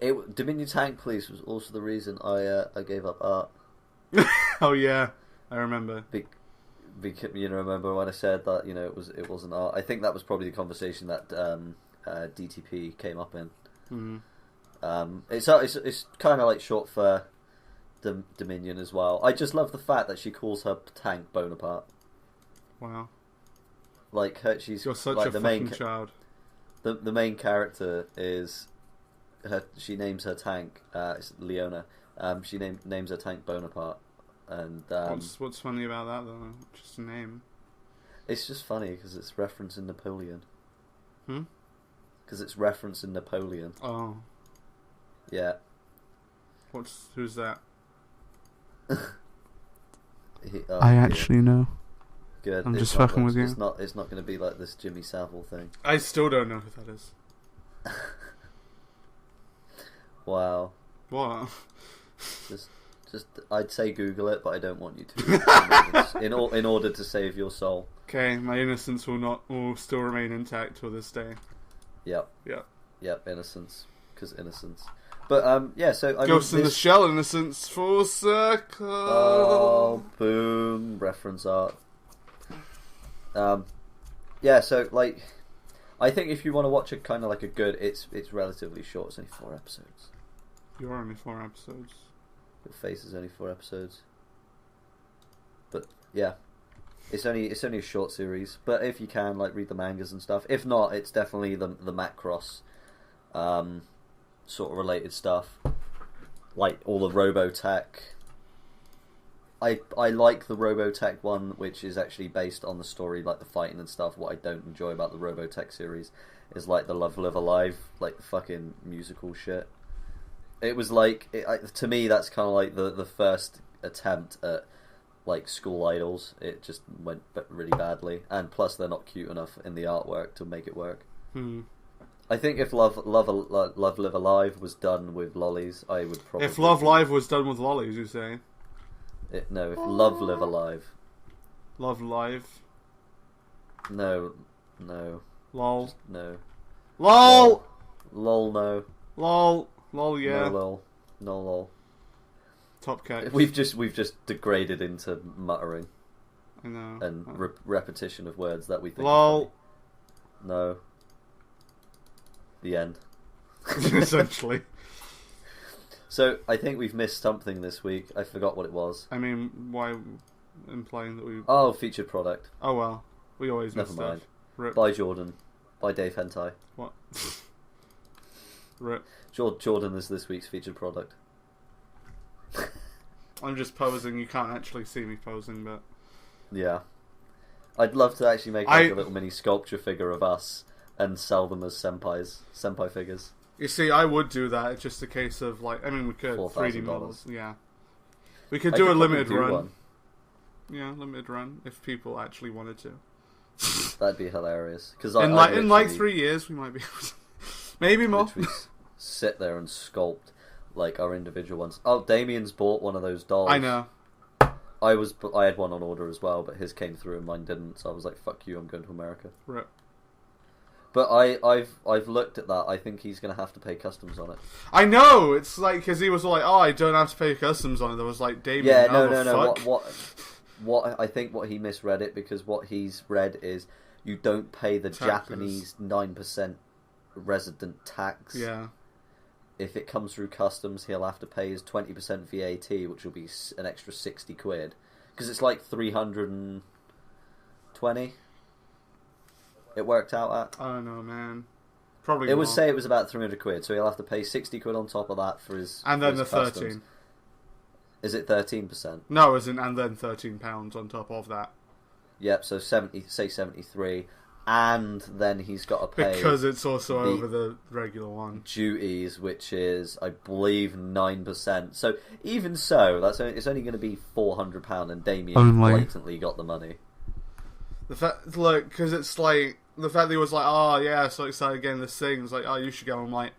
Dominion Tank Police was also the reason I gave up art. Oh yeah, I remember. Because remember when I said that it wasn't art. I think that was probably the conversation that DTP came up in. Mm-hmm. It's kind of like short for Dominion as well. I just love the fact that she calls her tank Bonaparte. Wow. Like she's You're such like a the fucking main child. The main character is she names her tank it's Leona. She names her tank Bonaparte, and what's funny about that though? Just a name. It's just funny because it's referencing Napoleon. Because it's referencing Napoleon. Oh. Yeah. Who's that? I actually know. Good. I'm just fucking with you. It's not going to be like this Jimmy Savile thing. I still don't know who that is. Wow. What? Just I'd say Google it, but I don't want you to. in order to save your soul. Okay, my innocence will still remain intact to this day. Yep. Yep. Yep. Innocence, because innocence. But yeah, so Ghost in the Shell, innocence, full circle. Oh, boom! Reference art. Yeah, so like, I think if you want to watch it, kind of like a good, it's relatively short. It's only 4 episodes. You're only 4 episodes. Your Face is only 4 episodes. But yeah, it's only a short series. But if you can, like, read the mangas and stuff. If not, it's definitely the Macross sort of related stuff, like all the Robotech. I like the Robotech one, which is actually based on the story, like the fighting and stuff. What I don't enjoy about the Robotech series is like the Love Live Alive, like the fucking musical shit. It was like, to me, that's kind of like the first attempt at like school idols. It just went really badly, and plus they're not cute enough in the artwork to make it work. I think if Love Live Alive was done with lollies, I would probably... If Love Live was done with lollies, you're saying? If Love Live Alive. Love Live? No. Lol. Just no. LOL! Lol, no. LOL. LOL, yeah. No lol. No lol. Top cake. We've just degraded into muttering. I know. And repetition of words that we think... LOL. No. The end. Essentially. So, I think we've missed something this week. I forgot what it was. I mean, why implying that we... Oh, featured product. Oh, well. We always miss Never mind. stuff. Rip. By Jordan. By Dave Hentai. What? Rip. Jordan is this week's featured product. I'm just posing. You can't actually see me posing, but... Yeah. I'd love to actually make like a little mini sculpture figure of us and sell them as senpai figures. You see, I would do that. It's just a case of, like... I mean, we could. 3D models. Yeah. We could do a limited run. One. Yeah, limited run. If people actually wanted to. That'd be hilarious. Cause in like 3 years, we might be able to... Maybe more. Sit there and sculpt like our individual ones. Oh, Damien's bought one of those dolls. I know. I had one on order as well, but his came through and mine didn't. So I was like, "Fuck you! I'm going to America." Right. But I've looked at that. I think he's going to have to pay customs on it. I know. It's like because he was like, "Oh, I don't have to pay customs on it." There was like, Damien. Yeah, no. What I think what he misread it because what he's read is you don't pay the Taxes. Japanese 9% resident tax. Yeah. If it comes through customs, he'll have to pay his 20% VAT, which will be an extra 60 quid. Because it's like 320. It worked out at. I don't know, man. Probably. It would say it was about 300 quid, so he'll have to pay 60 quid on top of that for his. And then his the customs. 13. Is it 13%? No, as in and then £13 on top of that. Yep. So 73. And then he's got to pay... Because it's also over the regular one. Duties, which is, I believe, 9%. So, even so, it's only going to be £400, and Damien blatantly got the money. The fact, look, because it's like, the fact that he was like, oh yeah, so excited getting this thing, it's like, oh, you should go. I'm like,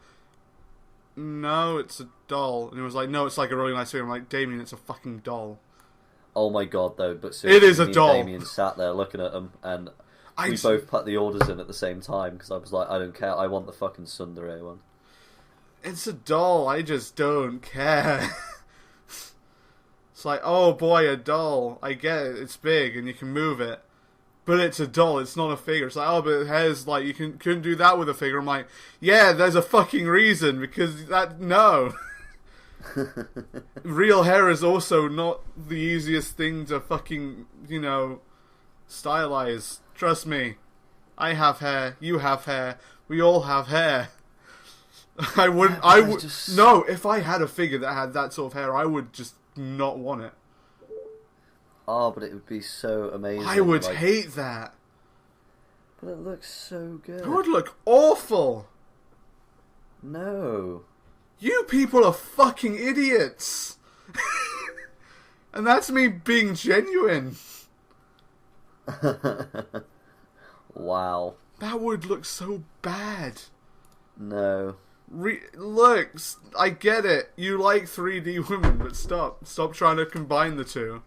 no, it's a doll. And he was like, no, it's like a really nice figure. I'm like, Damien, it's a fucking doll. Oh my god, though, but seriously, it is a doll. Damien sat there looking at him, and... We both put the orders in at the same time because I was like, I don't care. I want the fucking Tsundere one. It's a doll. I just don't care. It's like, oh boy, a doll. I get it. It's big and you can move it, but it's a doll. It's not a figure. It's like, oh, but it has like you couldn't do that with a figure. I'm like, yeah, there's a fucking reason because no. Real hair is also not the easiest thing to fucking stylize. Trust me, I have hair, you have hair, we all have hair. No, if I had a figure that had that sort of hair, I would just not want it. Oh, but it would be so amazing. I would hate that. But it looks so good. It would look awful. No. You people are fucking idiots. And that's me being genuine. Wow. That would look so bad. No. Look, I get it. You like 3D women, but stop. Stop trying to combine the two.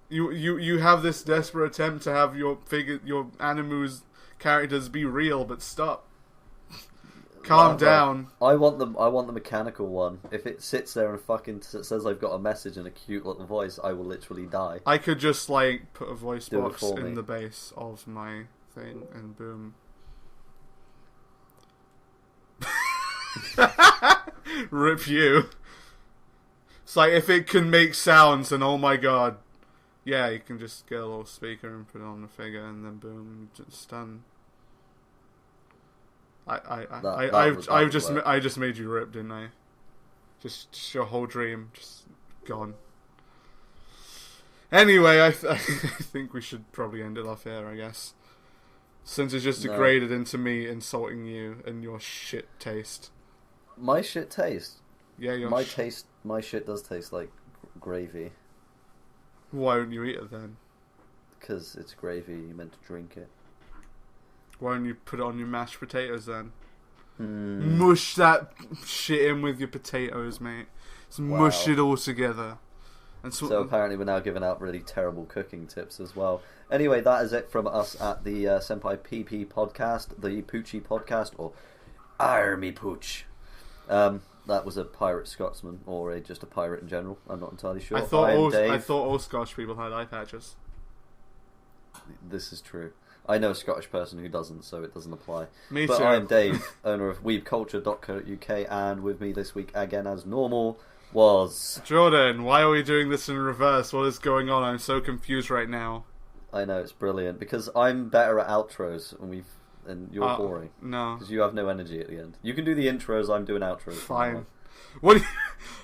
You have this desperate attempt to have your animu's characters be real, but stop. Calm down. I want the mechanical one. If it sits there and fucking says I've got a message and a cute little voice, I will literally die. I could just put a voice box in the base of my thing and boom. Rip you. It's like if it can make sounds, then oh my god. Yeah, you can just get a little speaker and put it on the figure and then boom, just done. I just made you rip, didn't I? Just your whole dream just gone. Anyway, I think we should probably end it off here, I guess. Since it's just degraded into me insulting you and your shit taste. My shit taste? Yeah, my shit does taste like gravy. Why don't you eat it then? Because it's gravy, you're meant to drink it. Why don't you put it on your mashed potatoes then? Mush that shit in with your potatoes, mate. Just mush it all together. And so apparently we're now giving out really terrible cooking tips as well. Anyway, that is it from us at the Senpai PP Podcast, the Pooches Podcast, or Army Pooch. That was a pirate Scotsman, or just a pirate in general. I'm not entirely sure. I thought all Scottish people had eye patches. This is true. I know a Scottish person who doesn't, so it doesn't apply. Me but too. I'm Dave, owner of weebculture.co.uk, and with me this week, again as normal, was... Jordan, why are we doing this in reverse? What is going on? I'm so confused right now. I know, it's brilliant, because I'm better at outros, and you're boring. No. Because you have no energy at the end. You can do the intros, I'm doing outros. Fine. What?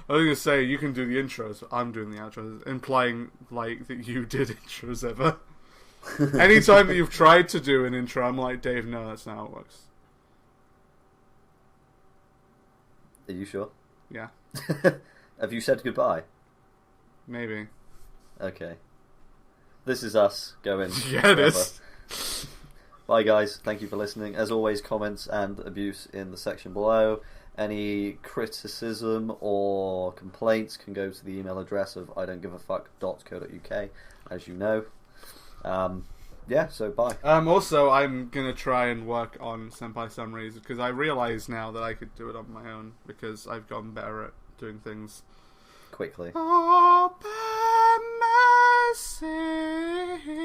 I was going to say, you can do the intros, I'm doing the outros, implying, like, that you did intros ever. Anytime that you've tried to do an intro, I'm like, Dave, no, that's not how it works. Are you sure? Yeah. Have you said goodbye? Maybe. Okay. This is us going. Yeah, it is. Bye, guys. Thank you for listening. As always, comments and abuse in the section below. Any criticism or complaints can go to the email address of idon'tgiveafuck.co.uk, as you know. Yeah, so bye. Also, I'm gonna try and work on Senpai summaries because I realise now that I could do it on my own because I've gotten better at doing things quickly. Open mercy.